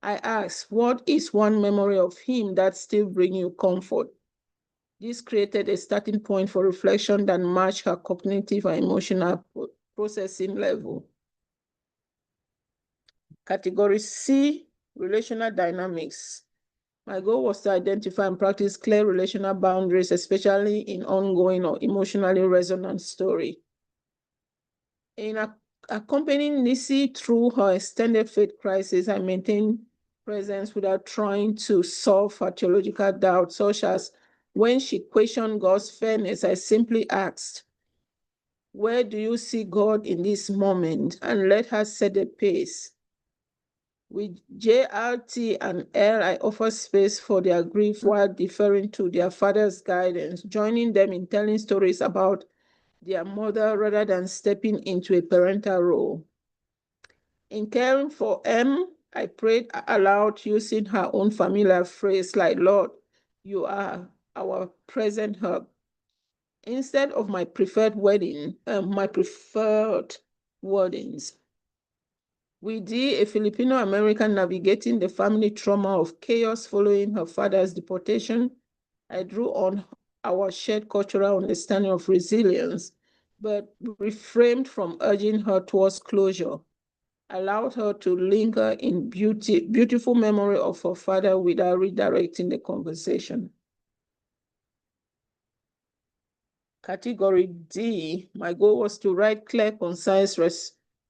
I asked, what is one memory of him that still brings you comfort? This created a starting point for reflection that matched her cognitive and emotional processing level. Category C, relational dynamics. My goal was to identify and practice clear relational boundaries, especially in ongoing or emotionally resonant story. In accompanying Nisi through her extended faith crisis, I maintained presence without trying to solve her theological doubts, such as when she questioned God's fairness, I simply asked, where do you see God in this moment? And let her set the pace. With JRT and L, I offer space for their grief while deferring to their father's guidance, joining them in telling stories about their mother rather than stepping into a parental role. In caring for M, I prayed aloud using her own familiar phrase like, Lord, you are our present help. Instead of my preferred wordings. With D, a Filipino American navigating the family trauma of chaos following her father's deportation, I drew on our shared cultural understanding of resilience, but reframed from urging her towards closure, allowed her to linger in beautiful memory of her father without redirecting the conversation. Category D, my goal was to write clear, concise,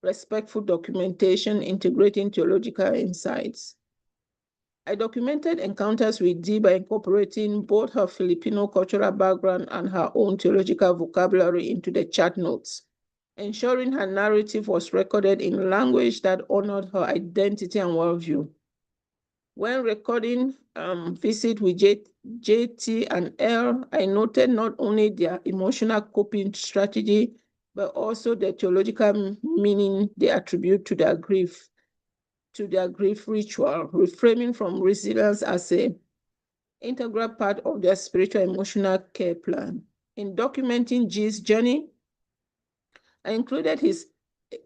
respectful documentation integrating theological insights. I documented encounters with D by incorporating both her Filipino cultural background and her own theological vocabulary into the chat notes. ensuring her narrative was recorded in language that honored her identity and worldview. When recording visit with JT and L, I noted not only their emotional coping strategy, but also the theological meaning they attribute to their grief ritual, reframing from resilience as an integral part of their spiritual emotional care plan. In documenting G's journey, I included his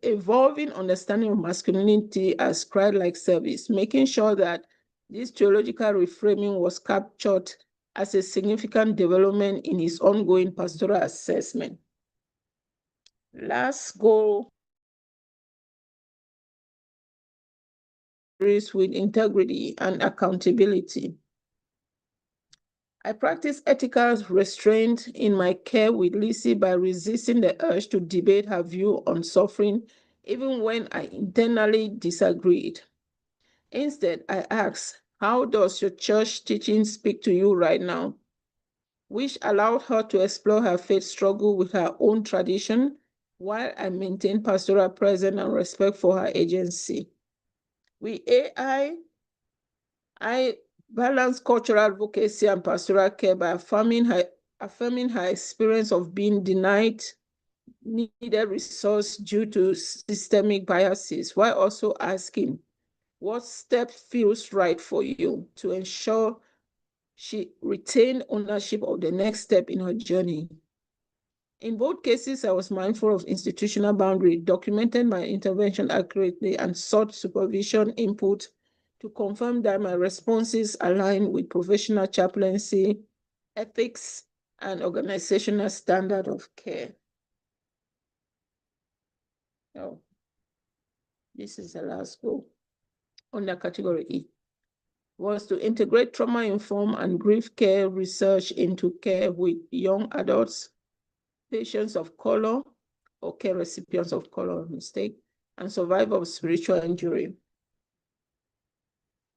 evolving understanding of masculinity as Christ-like service, making sure that this theological reframing was captured as a significant development in his ongoing pastoral assessment. Last goal is with integrity and accountability. I practice ethical restraint in my care with Lizzie by resisting the urge to debate her view on suffering, even when I internally disagreed. Instead, I asked, how does your church teaching speak to you right now? Which allowed her to explore her faith struggle with her own tradition, while I maintained pastoral presence and respect for her agency. With AI, I balance cultural advocacy and pastoral care by affirming her experience of being denied needed resource due to systemic biases, while also asking, what step feels right for you to ensure she retained ownership of the next step in her journey? In both cases, I was mindful of institutional boundaries, documented my intervention accurately, and sought supervision input to confirm that my responses align with professional chaplaincy, ethics, and organizational standard of care. Oh, this is the last goal under category E, was to integrate trauma-informed and grief care research into care with young adults, patients of color, or care recipients of color, and survivors of spiritual injury.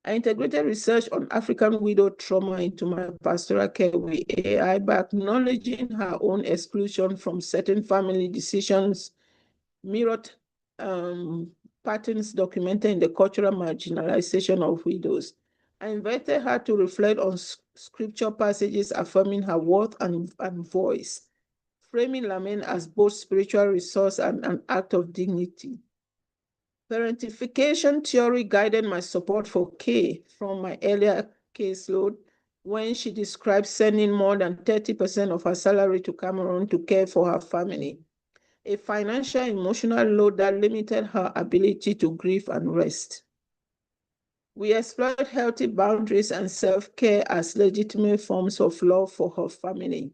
I integrated research on African widow trauma into my pastoral care with AI by acknowledging her own exclusion from certain family decisions, mirrored patterns documented in the cultural marginalization of widows. I invited her to reflect on scripture passages affirming her worth and voice, framing lament as both spiritual resource and an act of dignity. Parentification theory guided my support for Kay from my earlier caseload when she described sending more than 30% of her salary to Cameroon to care for her family, a financial emotional load that limited her ability to grieve and rest. We explored healthy boundaries and self-care as legitimate forms of love for her family.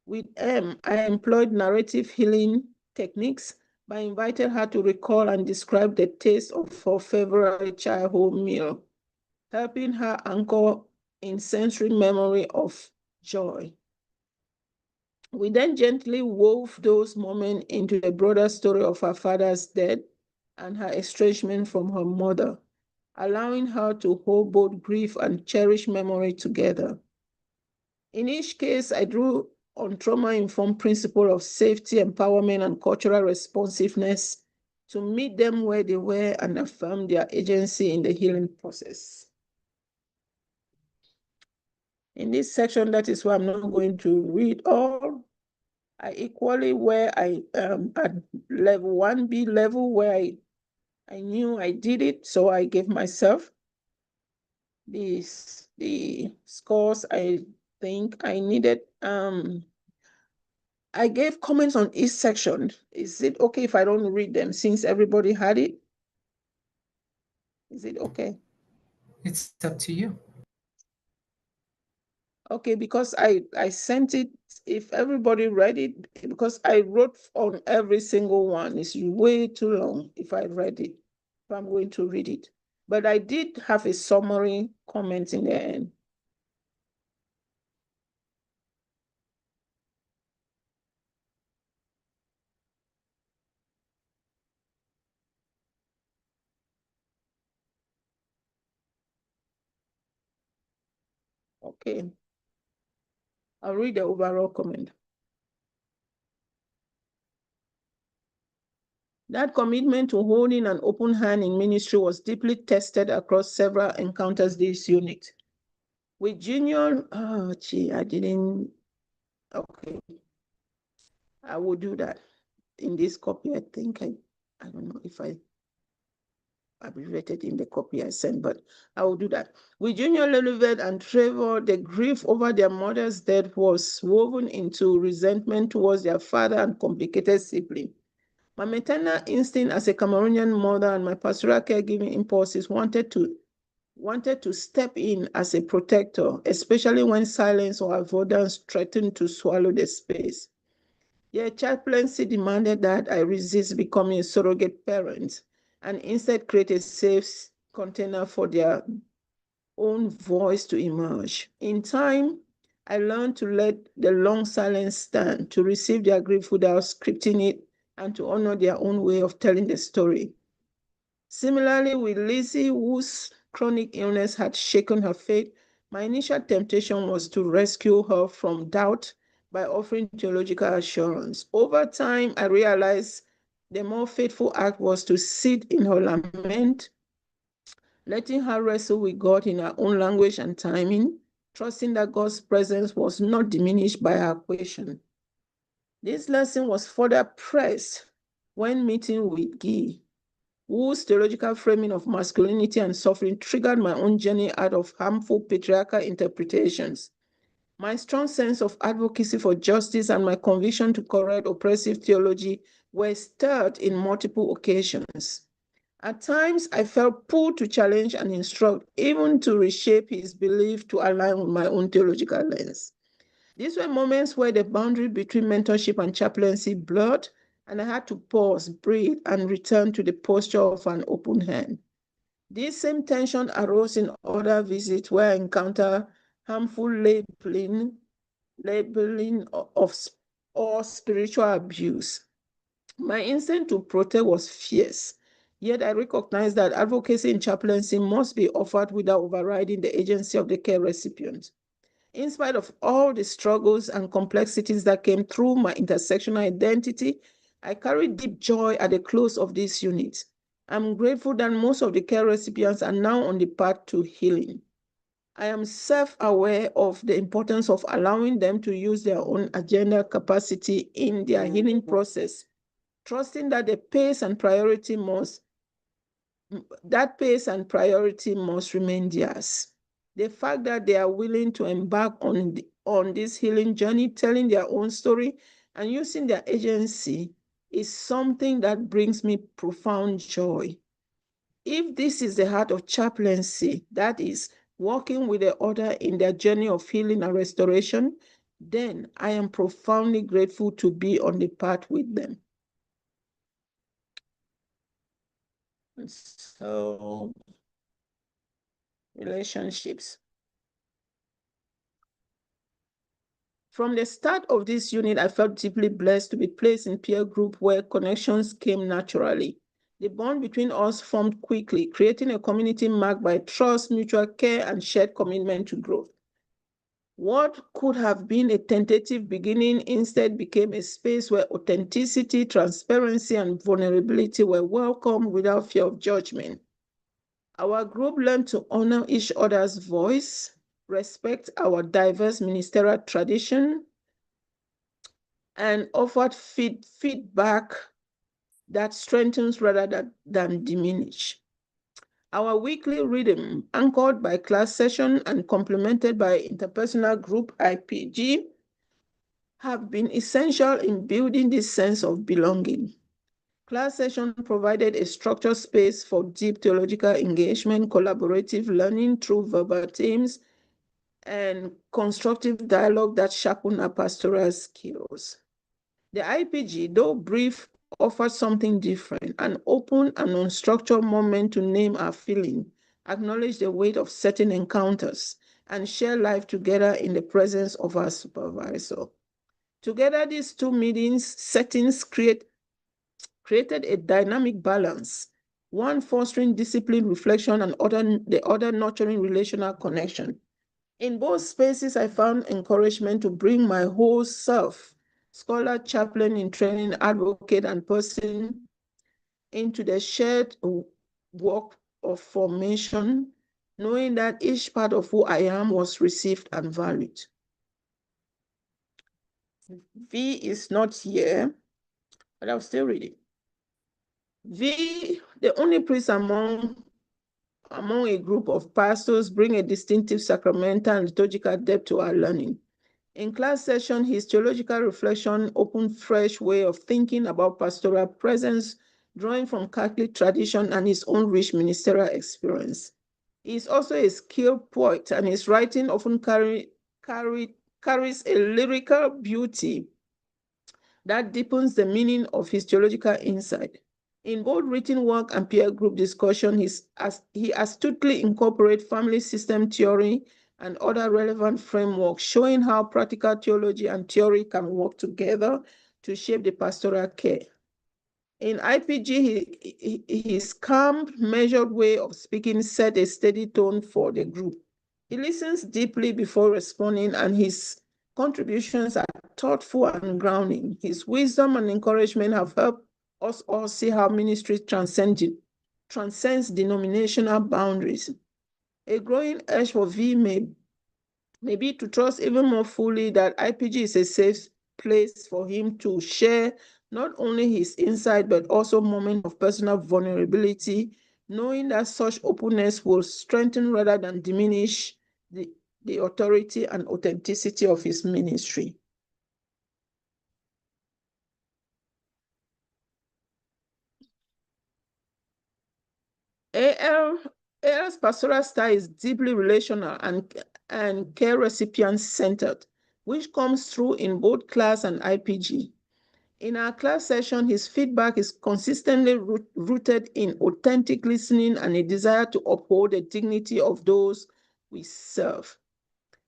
With M, I employed narrative healing techniques by inviting her to recall and describe the taste of her favorite childhood meal, helping her anchor in sensory memory of joy. We then gently wove those moments into the broader story of her father's death and her estrangement from her mother, allowing her to hold both grief and cherished memory together. In each case, I drew on trauma-informed principle of safety, empowerment, and cultural responsiveness to meet them where they were and affirm their agency in the healing process. In this section, that is why I'm not going to read all. I equally where I at level 1B level where I knew I did it, so I gave myself the scores I think I needed. I gave comments on each section. Is it okay if I don't read them since everybody had it? Is it okay? It's up to you. Okay, because I sent it, if everybody read it, because I wrote on every single one. It's way too long if I read it, if I'm going to read it. But I did have a summary comment in the end. Okay. I'll read the overall comment. That commitment to holding an open hand in ministry was deeply tested across several encounters this unit. With junior, I didn't, okay. I will do that in this copy. I think I don't know if I abbreviated in the copy I sent, but I will do that. With Junior, Lilibet, and Trevor, the grief over their mother's death was woven into resentment towards their father and complicated sibling. My maternal instinct as a Cameroonian mother and my pastoral caregiving impulses wanted to step in as a protector, especially when silence or avoidance threatened to swallow the space. Yet chaplaincy demanded that I resist becoming a surrogate parent and instead create a safe container for their own voice to emerge. In time, I learned to let the long silence stand, to receive their grief without scripting it, and to honor their own way of telling the story. Similarly, with Lizzie, whose chronic illness had shaken her faith, my initial temptation was to rescue her from doubt by offering theological assurance. Over time, I realized the more faithful act was to sit in her lament, letting her wrestle with God in her own language and timing, trusting that God's presence was not diminished by her question. This lesson was further pressed when meeting with Guy, whose theological framing of masculinity and suffering triggered my own journey out of harmful patriarchal interpretations. My strong sense of advocacy for justice and my conviction to correct oppressive theology were stirred in multiple occasions. At times, I felt pulled to challenge and instruct, even to reshape his belief to align with my own theological lens. These were moments where the boundary between mentorship and chaplaincy blurred, and I had to pause, breathe, and return to the posture of an open hand. This same tension arose in other visits where I encountered harmful labeling of or spiritual abuse. My instinct to protect was fierce, yet I recognized that advocacy in chaplaincy must be offered without overriding the agency of the care recipient. In spite of all the struggles and complexities that came through my intersectional identity, I carry deep joy at the close of this unit. I'm grateful that most of the care recipients are now on the path to healing. I am self-aware of the importance of allowing them to use their own agenda capacity in their healing process, trusting that the pace and priority must remain theirs. The fact that they are willing to embark on this healing journey, telling their own story and using their agency is something that brings me profound joy. If this is the heart of chaplaincy, that is, walking with the other in their journey of healing and restoration, then I am profoundly grateful to be on the path with them. So, relationships. From the start of this unit, I felt deeply blessed to be placed in peer group where connections came naturally. The bond between us formed quickly, creating a community marked by trust, mutual care, and shared commitment to growth. What could have been a tentative beginning instead became a space where authenticity, transparency, and vulnerability were welcomed without fear of judgment. Our group learned to honor each other's voice, respect our diverse ministerial tradition, and offered feedback that strengthens rather than diminish. Our weekly rhythm, anchored by class session and complemented by interpersonal group IPG, have been essential in building this sense of belonging. Class session provided a structured space for deep theological engagement, collaborative learning through verbal themes, and constructive dialogue that sharpen our pastoral skills. The IPG, though brief, offered something different, an open and unstructured moment to name our feeling, acknowledge the weight of certain encounters, and share life together in the presence of our supervisor. Together, these two settings created a dynamic balance, one fostering discipline, reflection, and the other nurturing relational connection. In both spaces, I found encouragement to bring my whole self, scholar, chaplain in training, advocate, and person, into the shared work of formation, knowing that each part of who I am was received and valued. V is not here, but I'll still read it. V, the only priest among a group of pastors, bring a distinctive sacramental and liturgical depth to our learning. In class session, his theological reflection opened fresh way of thinking about pastoral presence, drawing from Catholic tradition and his own rich ministerial experience. He is also a skilled poet, and his writing often carries a lyrical beauty that deepens the meaning of his theological insight. In both written work and peer group discussion, he astutely incorporates family system theory and other relevant frameworks, showing how practical theology and theory can work together to shape the pastoral care. In IPG, his calm, measured way of speaking set a steady tone for the group. He listens deeply before responding, and his contributions are thoughtful and grounding. His wisdom and encouragement have helped us all see how ministry transcends denominational boundaries. A growing urge for V may be to trust even more fully that IPG is a safe place for him to share not only his insight, but also moments of personal vulnerability, knowing that such openness will strengthen rather than diminish the authority and authenticity of his ministry. AL's pastoral style is deeply relational and care recipient centered, which comes through in both class and IPG. In our class session, his feedback is consistently rooted in authentic listening and a desire to uphold the dignity of those we serve.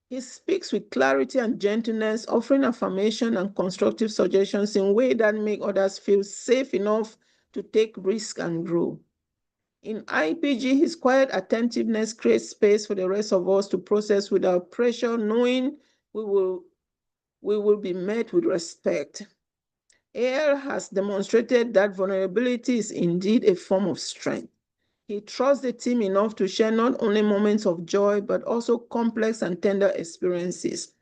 He speaks with clarity and gentleness, offering affirmation and constructive suggestions in ways that make others feel safe enough to take risks and grow. In IPG, his quiet attentiveness creates space for the rest of us to process without pressure, knowing we will be met with respect. AL has demonstrated that vulnerability is indeed a form of strength. He trusts the team enough to share not only moments of joy, but also complex and tender experiences,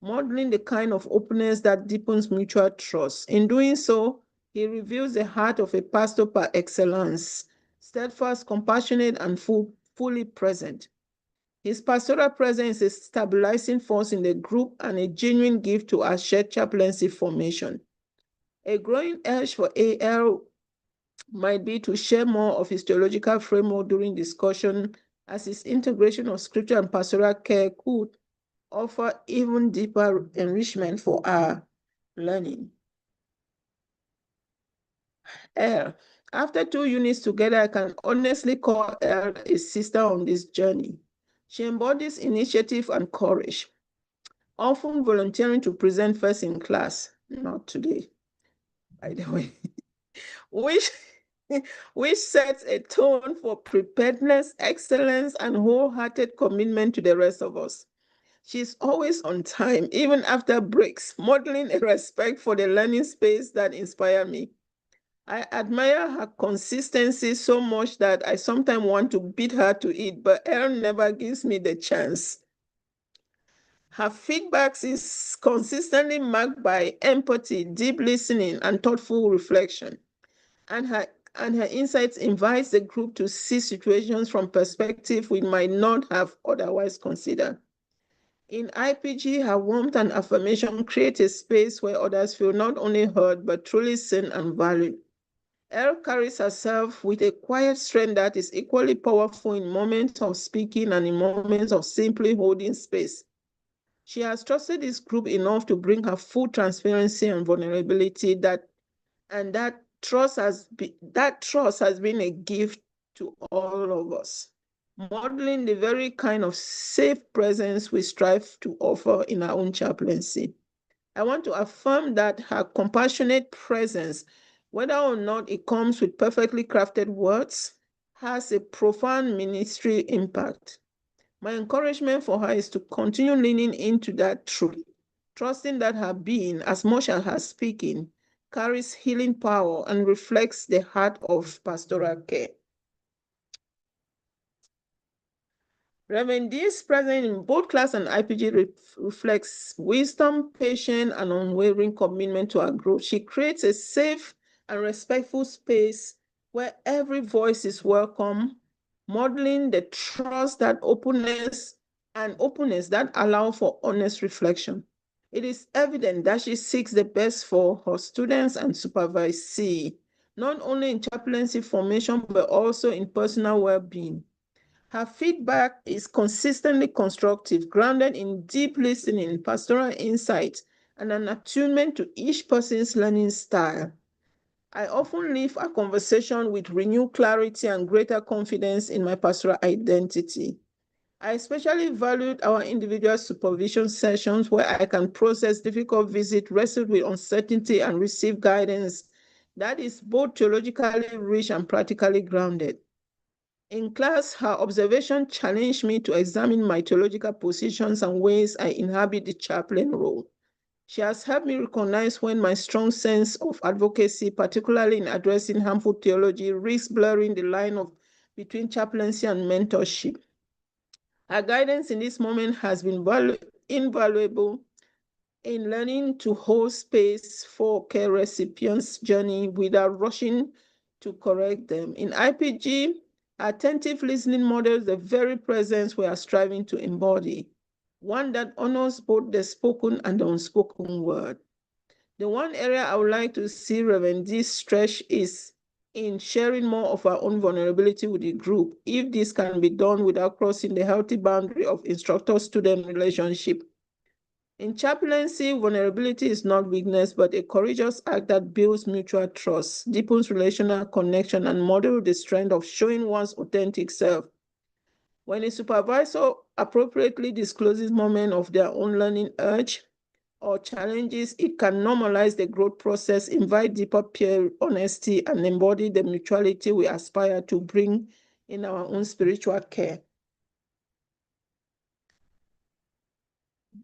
modeling the kind of openness that deepens mutual trust. In doing so, he reveals the heart of a pastor par excellence, steadfast, compassionate, and fully present. His pastoral presence is a stabilizing force in the group and a genuine gift to our shared chaplaincy formation. A growing urge for AL might be to share more of his theological framework during discussion, as his integration of scripture and pastoral care could offer even deeper enrichment for our learning. L. After 2 units together, I can honestly call L a sister on this journey. She embodies initiative and courage, often volunteering to present first in class, not today, by the way, which sets a tone for preparedness, excellence, and wholehearted commitment to the rest of us. She's always on time, even after breaks, modeling a respect for the learning space that inspires me. I admire her consistency so much that I sometimes want to beat her to it, but Erin never gives me the chance. Her feedbacks is consistently marked by empathy, deep listening, and thoughtful reflection. And her insights invites the group to see situations from perspective we might not have otherwise considered. In IPG, her warmth and affirmation create a space where others feel not only heard, but truly seen and valued. Elle carries herself with a quiet strength that is equally powerful in moments of speaking and in moments of simply holding space. She has trusted this group enough to bring her full transparency and vulnerability that trust has been a gift to all of us, modeling the very kind of safe presence we strive to offer in our own chaplaincy. I want to affirm that her compassionate presence, whether or not it comes with perfectly crafted words, has a profound ministry impact. My encouragement for her is to continue leaning into that truth, trusting that her being, as much as her speaking, carries healing power and reflects the heart of pastoral care. Reverend D's presence in both class and IPG reflects wisdom, patience, and unwavering commitment to our growth. She creates a safe and respectful space where every voice is welcome, modeling the trust that openness that allow for honest reflection. It is evident that she seeks the best for her students and supervisee, not only in chaplaincy formation, but also in personal well-being. Her feedback is consistently constructive, grounded in deep listening, pastoral insight, and an attunement to each person's learning style. I often leave a conversation with renewed clarity and greater confidence in my pastoral identity. I especially valued our individual supervision sessions where I can process difficult visits, wrestle with uncertainty, and receive guidance that is both theologically rich and practically grounded. In class, her observation challenged me to examine my theological positions and ways I inhabit the chaplain role. She has helped me recognize when my strong sense of advocacy, particularly in addressing harmful theology, risks blurring the line between chaplaincy and mentorship. Her guidance in this moment has been invaluable in learning to hold space for care recipients' journey without rushing to correct them. In IPG, attentive listening models the very presence we are striving to embody, one that honors both the spoken and the unspoken word. The one area I would like to see Reverend D stretch is in sharing more of our own vulnerability with the group, if this can be done without crossing the healthy boundary of instructor-student relationship. In chaplaincy, vulnerability is not weakness, but a courageous act that builds mutual trust, deepens relational connection, and models the strength of showing one's authentic self. When a supervisor appropriately discloses moments of their own learning urge or challenges, it can normalize the growth process, invite deeper peer honesty, and embody the mutuality we aspire to bring in our own spiritual care.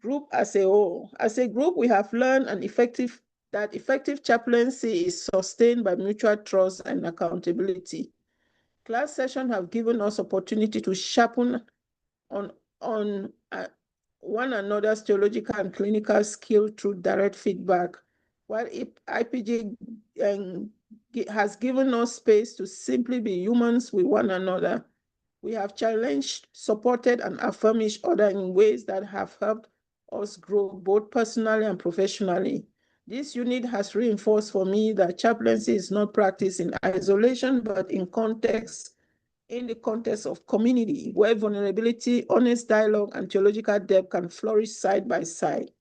Group as a whole. As a group, we have learned that effective chaplaincy is sustained by mutual trust and accountability. Class sessions have given us opportunity to sharpen on one another's theological and clinical skill through direct feedback, while IPG has given us space to simply be humans with one another. We have challenged, supported, and affirmed each other in ways that have helped us grow both personally and professionally. This unit has reinforced for me that chaplaincy is not practiced in isolation, but in the context of community, where vulnerability, honest dialogue, and theological depth can flourish side by side.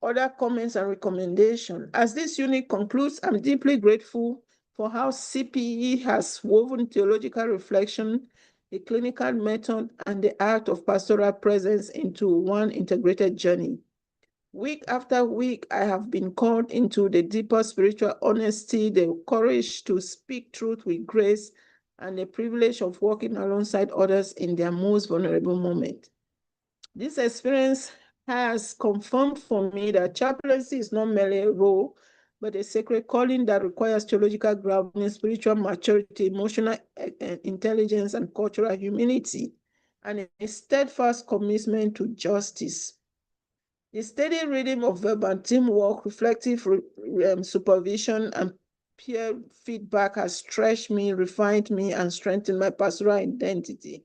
Other comments and recommendations. As this unit concludes, I'm deeply grateful for how CPE has woven theological reflection, the clinical method, and the art of pastoral presence into one integrated journey. Week after week, I have been called into the deeper spiritual honesty, the courage to speak truth with grace, and the privilege of working alongside others in their most vulnerable moment. This experience has confirmed for me that chaplaincy is not merely a role, but a sacred calling that requires theological grounding, spiritual maturity, emotional intelligence, and cultural humility, and a steadfast commitment to justice. The steady rhythm of verbatim work, reflective supervision, and peer feedback has stretched me, refined me, and strengthened my pastoral identity.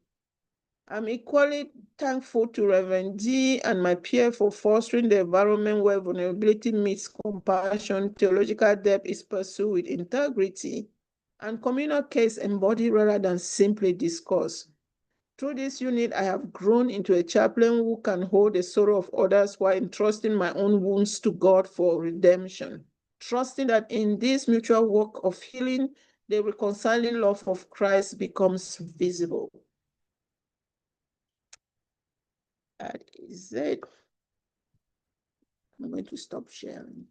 I'm equally thankful to Reverend D and my peer for fostering the environment where vulnerability meets compassion, theological depth is pursued with integrity, and communal case embodied rather than simply discussed. Through this unit, I have grown into a chaplain who can hold the sorrow of others while entrusting my own wounds to God for redemption, trusting that in this mutual work of healing, the reconciling love of Christ becomes visible. That is it. I'm going to stop sharing.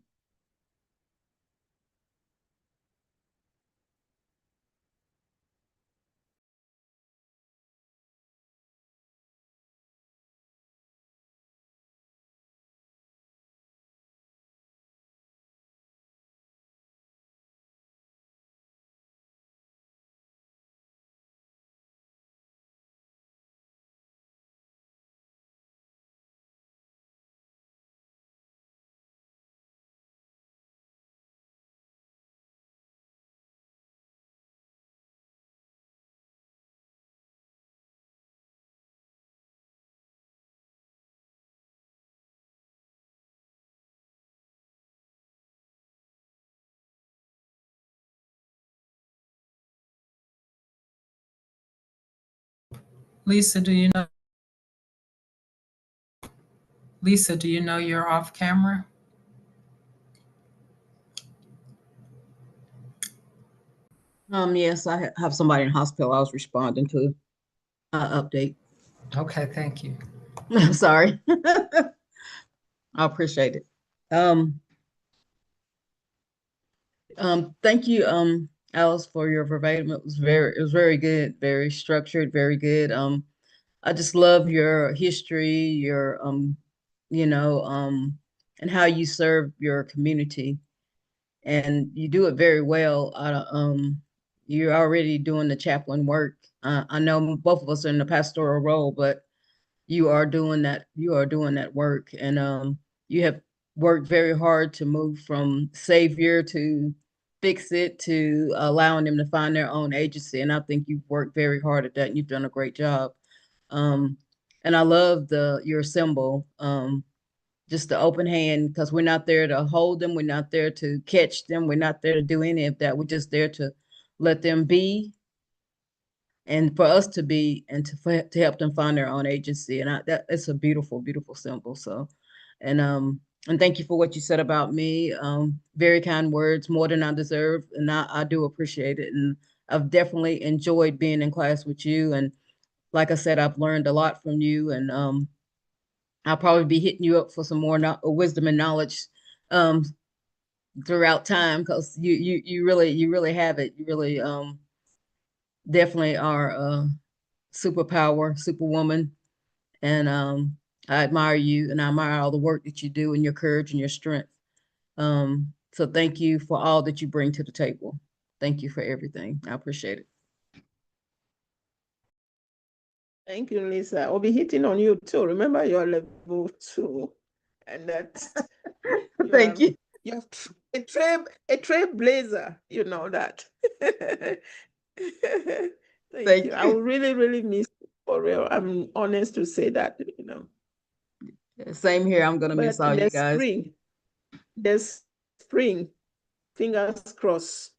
Lisa, do you know? Lisa, do you know you're off camera? Yes, I have somebody in hospital. I was responding to update. Okay, thank you. I'm sorry. I appreciate it. Um, thank you, Alice, for your verbatim. It was very good, very structured, very good. I just love your history, your you know, and how you serve your community, and you do it very well. You're already doing the chaplain work. I know both of us are in the pastoral role, but you are doing that. You are doing that work, and you have worked very hard to move from savior to fix it to allowing them to find their own agency. And I think you've worked very hard at that, and you've done a great job. Um, and I love the your symbol. Just the open hand, because we're not there to hold them, we're not there to catch them, we're not there to do any of that. We're just there to let them be, and for us to be, and to help them find their own agency. And that it's a beautiful, beautiful symbol. So, and thank you for what you said about me. Very kind words, more than I deserve, and I do appreciate it. And I've definitely enjoyed being in class with you. And like I said, I've learned a lot from you. And I'll probably be hitting you up for some more wisdom and knowledge um, throughout time, because you really have it. You really definitely are a superpower, superwoman, and I admire you, and I admire all the work that you do, and your courage and your strength. So thank you for all that you bring to the table. Thank you for everything. I appreciate it. Thank you, Lisa. I'll be hitting on you too. Remember, you're level 2, and that you Thank are you. you're a trailblazer. You know that. Thank Thank you. I you. will really, really miss you for real. I'm honest to say that, you know. Same here. I'm gonna miss But all you guys. there's spring. Fingers crossed.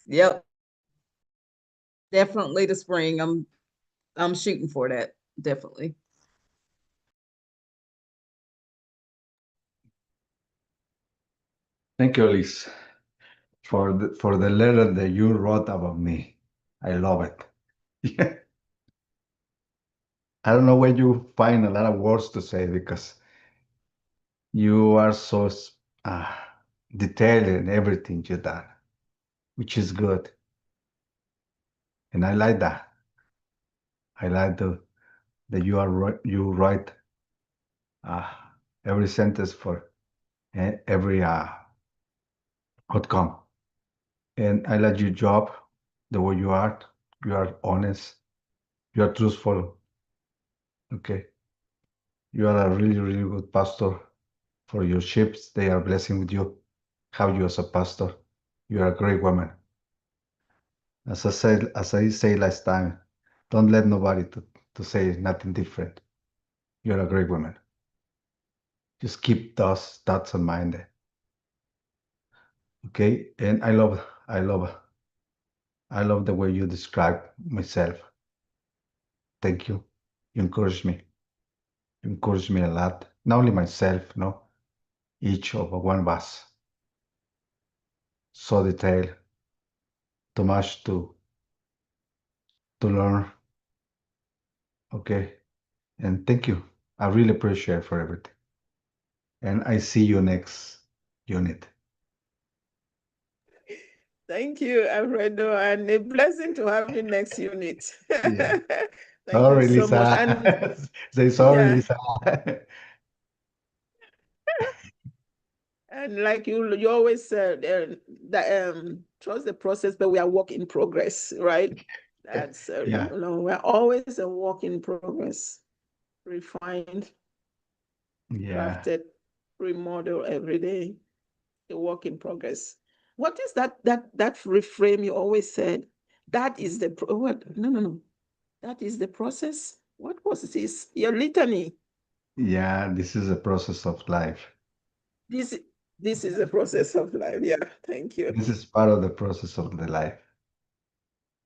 Yep, definitely the spring. I'm shooting for that. Definitely. Thank you, Elise, for the letter that you wrote about me. I love it. Yeah. I don't know where you find a lot of words to say because you are so uh, detailed in everything you done, which is good, and I like that. I like that you write uh, every sentence for every outcome, and I like your job, the way you are. You are honest. You are truthful. Okay, you are a really really good pastor for your ships. They are blessing with you. Have you as a pastor. You are a great woman. As I say last time, don't let nobody to say nothing different. You're a great woman. Just keep those thoughts in mind. Okay? And I love the way you describe myself. Thank you. You encourage me. You encourage me a lot. Not only myself, no, each of one of us. So detailed, too much to learn. Okay? And thank you. I really appreciate for everything. And I see you next unit. Thank you, Alfredo, and a blessing to have you next unit. Yeah. Thank you Sorry, so much. And Lisa. Say sorry, yeah, Lisa. and like you always said, that trust the process, but we are work in progress, right? That's Yeah. we're always a work in progress, refined, Yeah. crafted, remodel every day, a work in progress. What is that reframe you always said? That is the what? No. That is the process. What was this? Your litany. Yeah. This is a process of life. This this is a process of life. Yeah, thank you. This is part of the process of the life.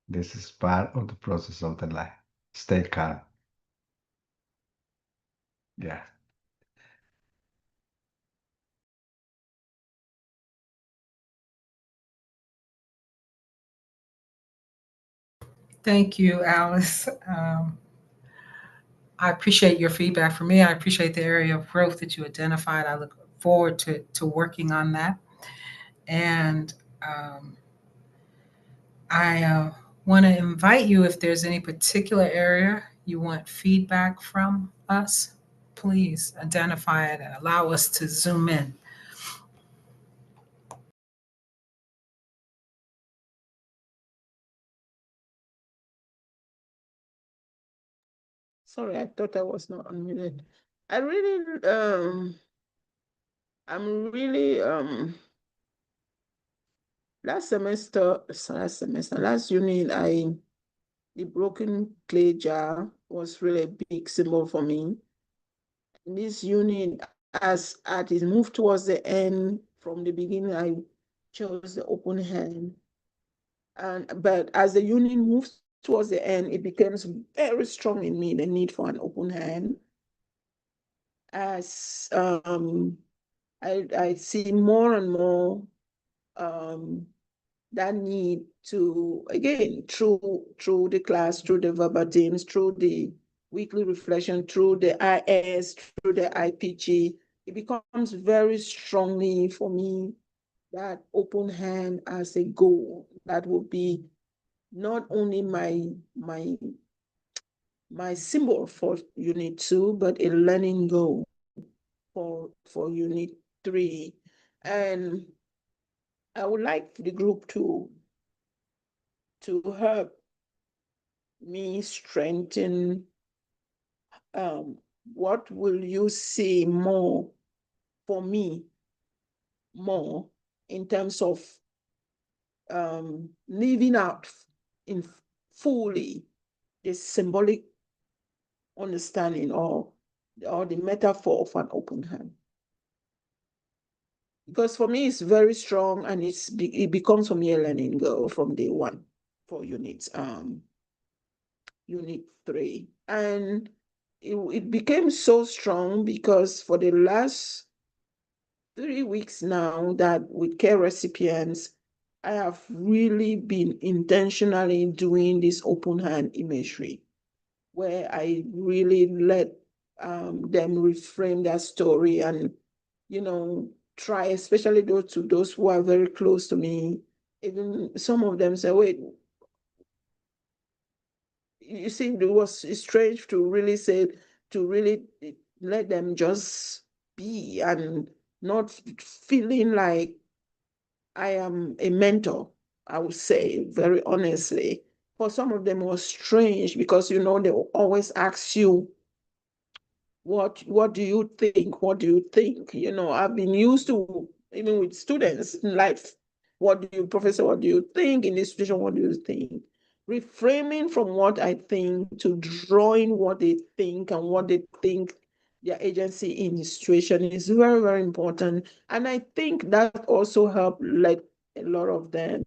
This is part of the process of the life. Stay calm. Yeah. Thank you, Alice. I appreciate your feedback. For me, I appreciate the area of growth that you identified. I look forward to working on that. And I want to invite you, if there's any particular area you want feedback from us, please identify it and allow us to zoom in. Sorry, I thought I was not unmuted. I really, I'm really, last unit, the broken clay jar was really a big symbol for me. This unit, as it moved towards the end, from the beginning, I chose the open hand. But as the unit moves towards the end, it becomes very strong in me, the need for an open hand. As I see more and more that need to, again, through the class, through the verbatims, through the weekly reflection, through the IS, through the IPG, it becomes very strongly for me that open hand as a goal that will be not only my symbol for unit 2, but a learning goal for unit 3. And I would like the group to help me strengthen, what will you see more for me, more in terms of living out in fully the symbolic understanding or the metaphor of an open hand. Because for me, it's very strong, and it becomes for me a learning goal from day one for unit 3. And it became so strong because for the last 3 weeks now, that with care recipients, I have really been intentionally doing this open hand imagery, where I really let them reframe their story and, try, especially those who are very close to me. Even some of them say, wait, you see, it was strange to really let them just be, and not feeling like I am a mentor, I would say, very honestly. For some of them, it was strange because, they will always ask you, what do you think? What do you think? I've been used to, even with students in life, professor, what do you think? In this situation, what do you think? Reframing from what I think to drawing what they think and what they think their agency in the situation is very, very important. And I think that also helped let a lot of them.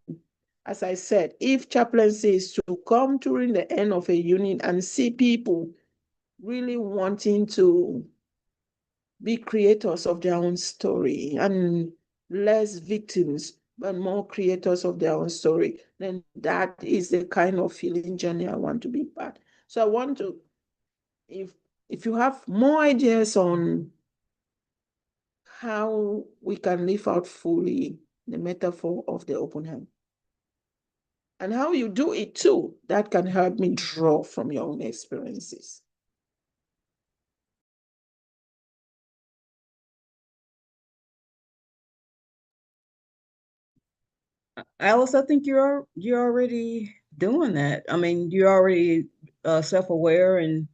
As I said, if chaplaincy is to come during the end of a unit and see people really wanting to be creators of their own story and less victims, but more creators of their own story, then that is the kind of healing journey I want to be part. So I want to, if you have more ideas on how we can live out fully the metaphor of the open hand, and how you do it too, that can help me draw from your own experiences. Alice, I think you're already doing that. I mean, you're already self-aware, and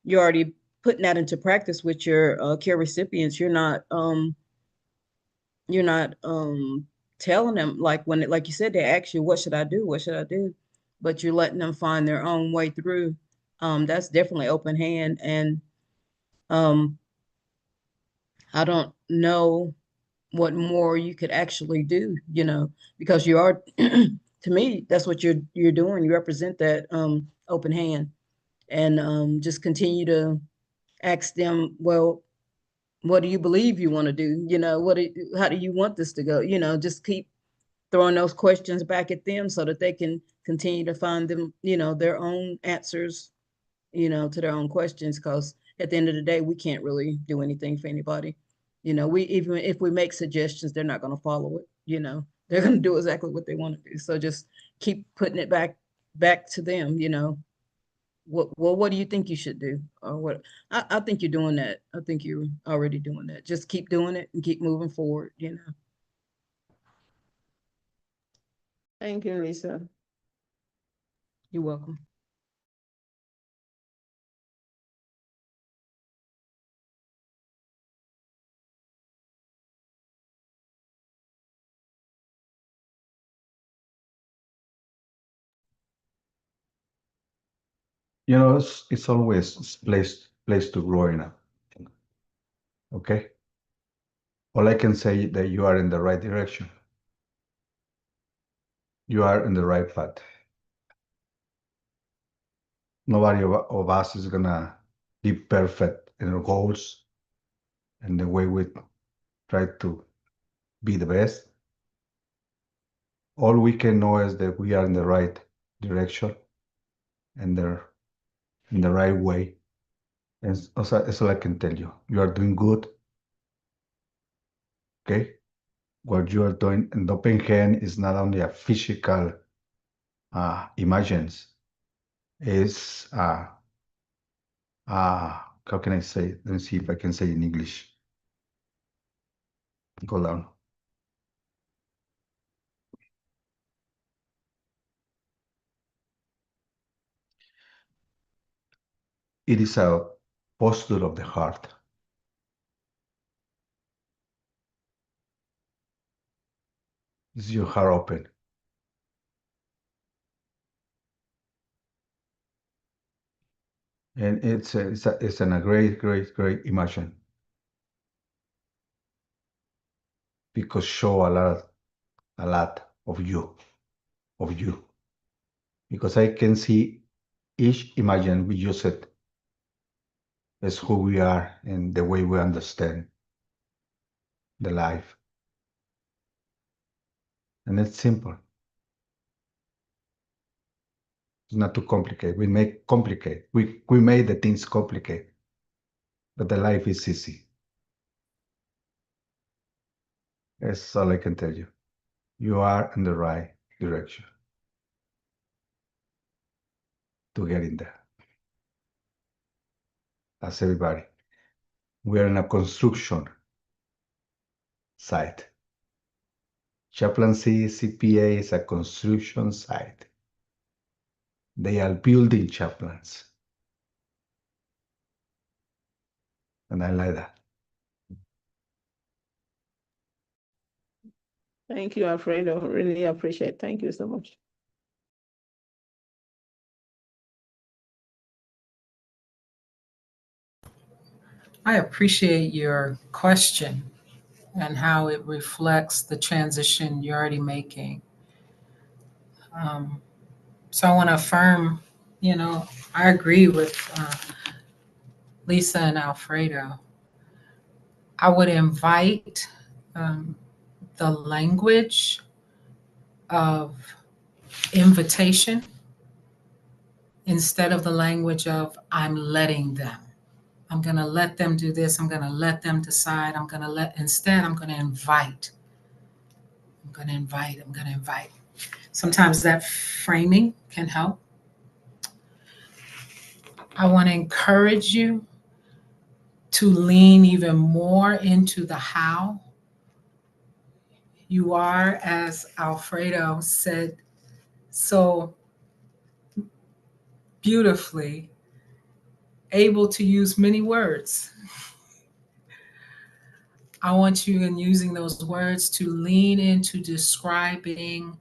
you're already putting that into practice with your care recipients. You're not telling them, like, like you said, they ask you, what should I do? What should I do? But you're letting them find their own way through. That's definitely open hand. And um, I don't know what more you could actually do, because you are, to me, that's what you're doing. You represent that open hand, and just continue to ask them, well, what do you believe you want to do? How do you want this to go? Just keep throwing those questions back at them so that they can continue to find them, their own answers, to their own questions. Because at the end of the day, we can't really do anything for anybody. We even if we make suggestions, they're not going to follow it. They're going to do exactly what they want to do. So just keep putting it back to them. What do you think you should do? Or what? I think you're doing that. I think you're already doing that. Just keep doing it and keep moving forward. Thank you, Lisa. You're welcome. It's always place to growing up. Okay. All I can say that you are in the right direction. You are in the right path. Nobody of us is gonna be perfect in our goals and the way we try to be the best. All we can know is that we are in the right direction and they're in the right way. And that's all I can tell you. You are doing good. Okay? What you are doing in the open hand is not only a physical images, is how can I say? Let me see if I can say in English. Go down. It is a posture of the heart. Is your heart open? And it's a great imagine because show a lot of you because I can see each imagine we use it as who we are and the way we understand the life, and it's simple. It's not too complicated. We make complicate. We made the things complicated, but the life is easy. That's all I can tell you. You are in the right direction to get in there. As everybody, we are in a construction site. Chaplaincy CPA is a construction site. They are building chaplains, and I like that. Thank you, Alfredo. Really appreciate it. Thank you so much. I appreciate your question and how it reflects the transition you're already making. Um, so I want to affirm, I agree with Lisa and Alfredo. I would invite the language of invitation instead of the language of I'm letting them. I'm going to let them do this. I'm going to let them decide. Instead, I'm going to invite. I'm going to invite. I'm going to invite. Sometimes that framing can help. I want to encourage you to lean even more into the how. You are, as Alfredo said so beautifully, able to use many words. I want you, in using those words, to lean into describing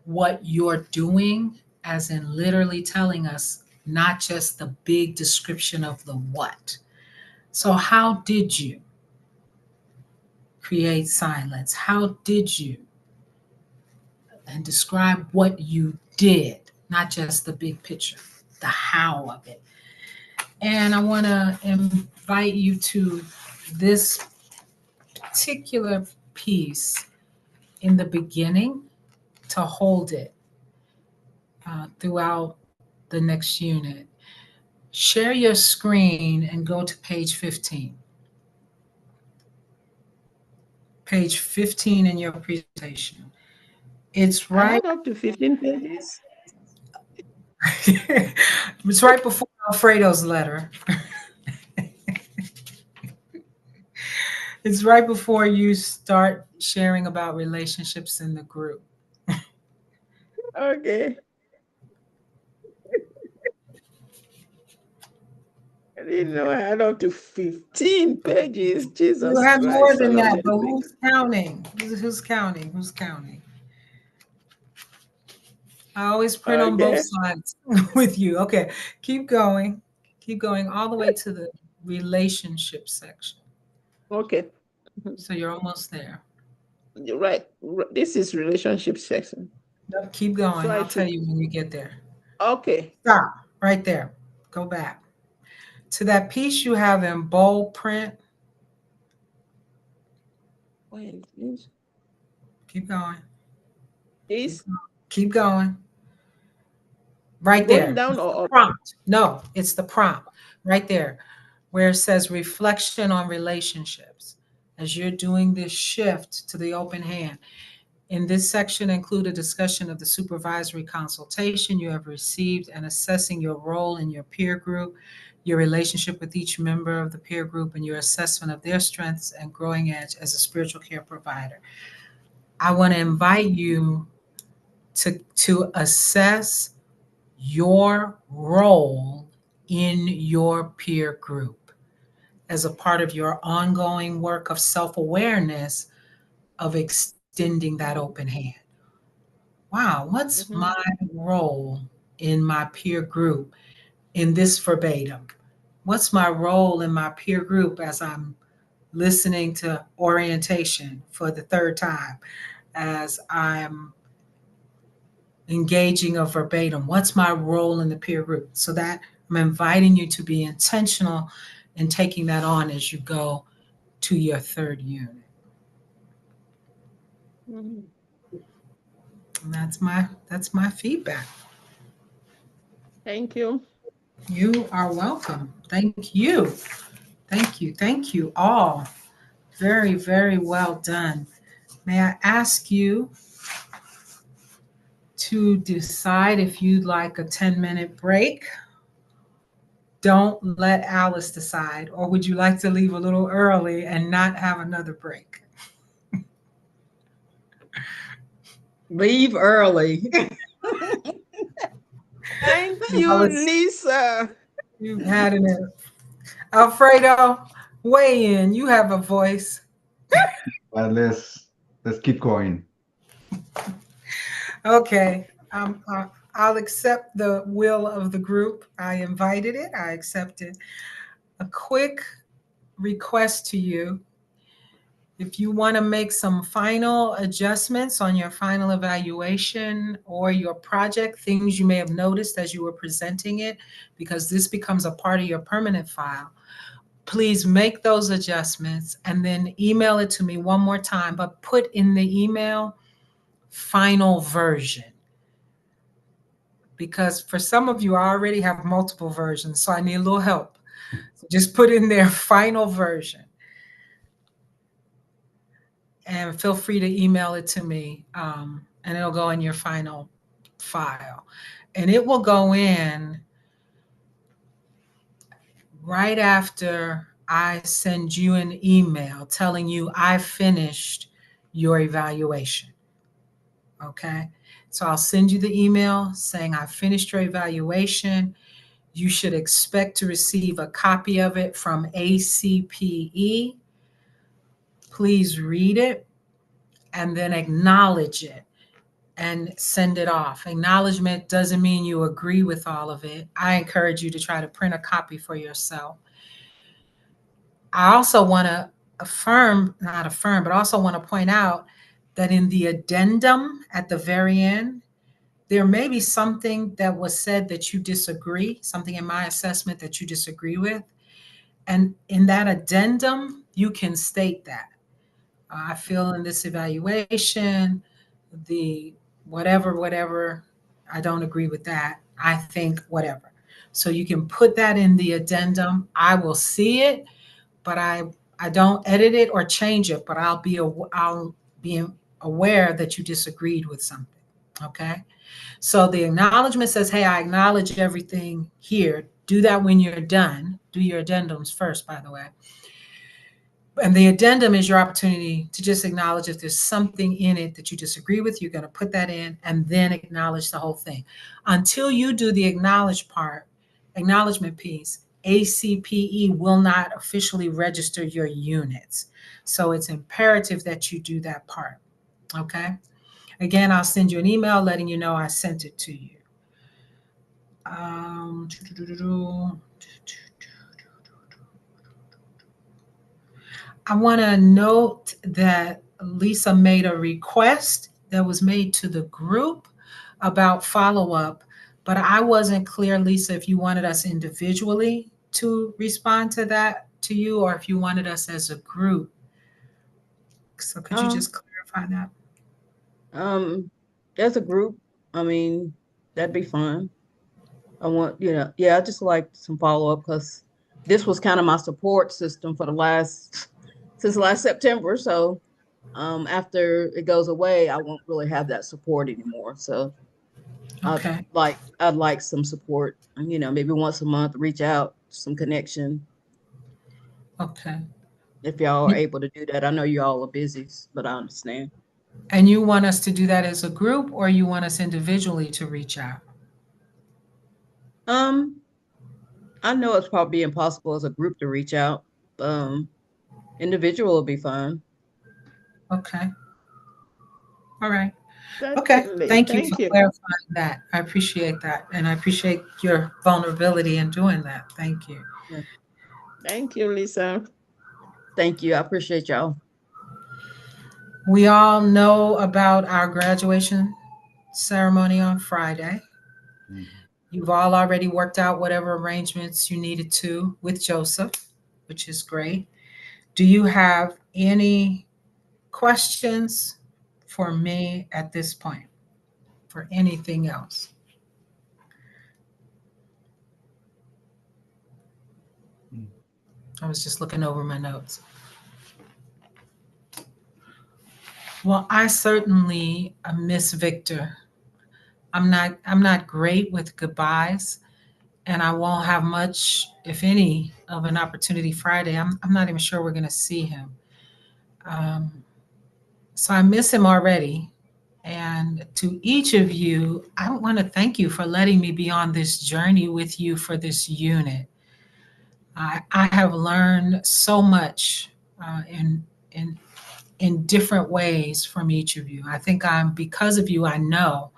what you're doing, as in literally telling us, not just the big description of the what. So, how did you create silence? How did you? And describe what you did, not just the big picture, the how of it. And I want to invite you to this particular piece in the beginning to hold it throughout the next unit. Share your screen and go to page 15. Page 15 in your presentation. It's I right. had up to 15 pages. It's right before Alfredo's letter. It's right before you start sharing about relationships in the group. Okay. I didn't know I had up to 15 pages. You Jesus have more Christ, than all of that, these but things. who's counting? Who's counting? Who's counting? I always print on both Okay. sides with you. Okay, keep going. Keep going all the way to the relationship section. Okay. So you're almost there. You're right. This is relationship section. No, keep So going. I I'll tell should, you when you get there. okay. Stop right there. Go back to that piece you have in bold print. Where is this? Keep going. This Keep going. Right going there. down It's the or up? prompt. No, it's the prompt right there where it says reflection on relationships. As you're doing this shift to the open hand, in this section include a discussion of the supervisory consultation you have received and assessing your role in your peer group, your relationship with each member of the peer group, and your assessment of their strengths and growing edge as a spiritual care provider. I want to invite you to assess your role in your peer group as a part of your ongoing work of self-awareness of extending that open hand. Wow, what's Mm-hmm. my role in my peer group in this verbatim? What's my role in my peer group as I'm listening to orientation for the third time, as I'm engaging a verbatim? What's my role in the peer group? So that I'm inviting you to be intentional in taking that on as you go to your third unit. Mm-hmm. And that's my feedback. Thank you. You are welcome. Thank you. Thank you. Thank you all. Very, very well done. May I ask you to decide if you'd like a 10-minute break? Don't let Alice decide, or would you like to leave a little early and not have another break? Leave early. Thank you, Alice, Lisa. you've had it. Alfredo, weigh in. You have a voice. But let's keep going. Okay. I'll accept the will of the group. I invited it. I accepted. A quick request to you. If you want to make some final adjustments on your final evaluation or your project, things you may have noticed as you were presenting it, because this becomes a part of your permanent file, please make those adjustments and then email it to me one more time, but put in the email final version. Because for some of you, I already have multiple versions, so I need a little help. So just put in there final version. And feel free to email it to me, and it'll go in your final file. And it will go in right after I send you an email telling you I finished your evaluation. Okay? So I'll send you the email saying I finished your evaluation. You should expect to receive a copy of it from ACPE. Please read it and then acknowledge it and send it off. Acknowledgement doesn't mean you agree with all of it. I encourage you to try to print a copy for yourself. I also want to not affirm, but also want to point out that in the addendum at the very end, there may be something that was said that you disagree, something in my assessment that you disagree with. And in that addendum, you can state that. I feel in this evaluation, the whatever, I don't agree with that. I think whatever. So you can put that in the addendum. I will see it, but I don't edit it or change it, but I'll be aware that you disagreed with something. Okay? So the acknowledgement says, hey, I acknowledge everything here. Do that when you're done. Do your addendums first, by the way. And the addendum is your opportunity to just acknowledge if there's something in it that you disagree with, you're going to put that in and then acknowledge the whole thing. Until you do the acknowledgement piece, ACPE will not officially register your units. So it's imperative that you do that part. Okay. Again, I'll send you an email letting you know I sent it to you. I want to note that Lisa made a request that was made to the group about follow-up, but I wasn't clear, Lisa, if you wanted us individually to respond to that to you or if you wanted us as a group. So could you just clarify that? As a group, I mean, that'd be fine. I want, I just like some follow-up because this was kind of my support system for since last September. So after it goes away, I won't really have that support anymore. So Okay. I'd like some support, maybe once a month, reach out, some connection. Okay. If y'all are able to do that. I know you all are busy, but I understand. And you want us to do that as a group or you want us individually to reach out? I know it's probably impossible as a group to reach out. Individual will be fine. Okay. All right. Okay. Certainly. Thank you for Thank you. clarifying that. I appreciate that. And I appreciate your vulnerability in doing that. Thank you. Yeah. Thank you, Lisa. Thank you. I appreciate y'all. We all know about our graduation ceremony on Friday. Mhm. You've all already worked out whatever arrangements you needed to with Joseph, which is great. Do you have any questions for me at this point for anything else? I was just looking over my notes. Well, I certainly miss Victor. I'm not great with goodbyes, and I won't have much, if any, of an opportunity Friday. I'm not even sure we're going to see him. So I miss him already. And to each of you, I want to thank you for letting me be on this journey with you for this unit. I have learned so much in different ways from each of you. I think because of you, I know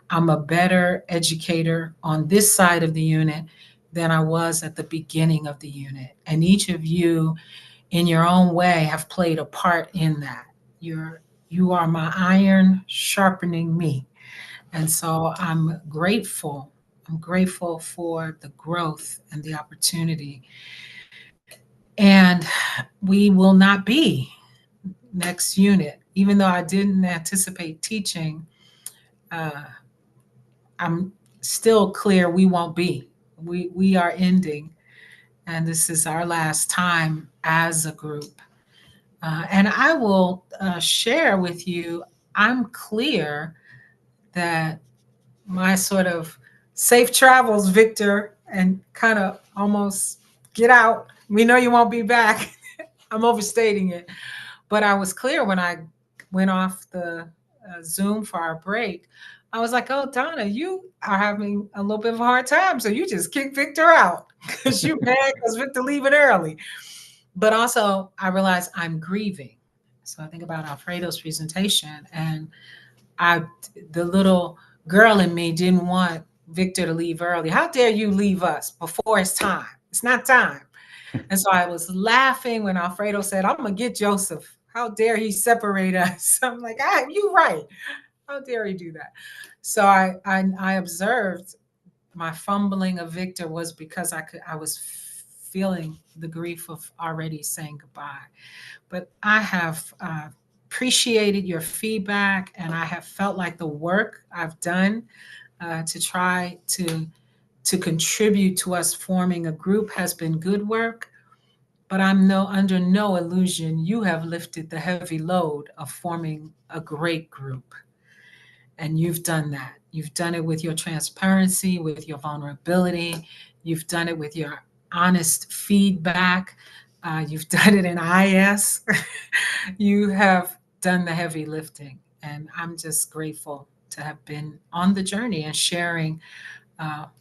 I'm a better educator on this side of the unit than I was at the beginning of the unit. And each of you, in your own way, have played a part in that. You are my iron sharpening me. And so I'm grateful. I'm grateful for the growth and the opportunity. And we will not be next unit, even though I didn't anticipate teaching. I'm still clear we won't be. We are ending, and this is our last time as a group. And I will share with you, I'm clear that my sort of safe travels, Victor, and kind of almost get out. We know you won't be back. I'm overstating it. But I was clear when I went off the Zoom for our break. I was like, oh, Donna, you are having a little bit of a hard time. So you just kick Victor out because you mad because Victor leaving early. But also I realized I'm grieving. So I think about Alfredo's presentation, and the little girl in me didn't want Victor to leave early. How dare you leave us before it's time? It's not time. And so I was laughing when Alfredo said, I'm going to get Joseph. How dare he separate us? I'm like, you're right. How dare he do that? So I observed my fumbling of Victor was because I was feeling the grief of already saying goodbye. But I have appreciated your feedback, and I have felt like the work I've done to try to contribute to us forming a group has been good work. But I'm under no illusion you have lifted the heavy load of forming a great group. And you've done that. You've done it with your transparency, with your vulnerability. You've done it with your honest feedback. You've done it in IS. You have done the heavy lifting. And I'm just grateful to have been on the journey and sharing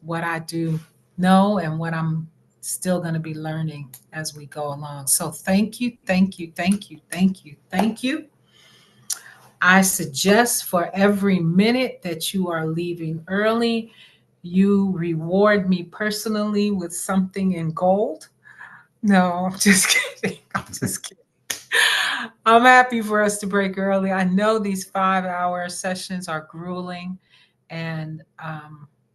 what I do know and what I'm still going to be learning as we go along. So thank you, thank you, thank you, thank you, thank you. I suggest for every minute that you are leaving early, you reward me personally with something in gold. No, I'm just kidding. I'm just kidding. I'm happy for us to break early. I know these 5-hour sessions are grueling, and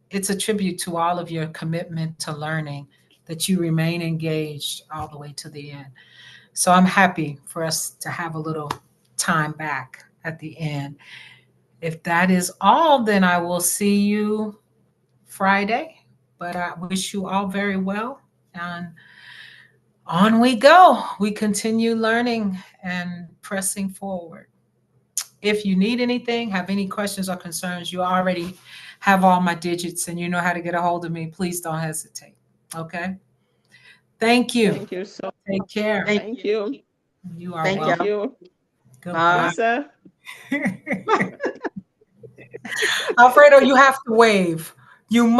it's a tribute to all of your commitment to learning that you remain engaged all the way to the end. So I'm happy for us to have a little time back at the end. If that is all, then I will see you Friday. But I wish you all very well. And on we go. We continue learning and pressing forward. If you need anything, have any questions or concerns, you already have all my digits and you know how to get a hold of me. Please don't hesitate. Okay. Thank you. Thank you so Take care. Thank you. You are Thank Thank welcome. you. Goodbye. Lisa. Alfredo, you have to wave. You must.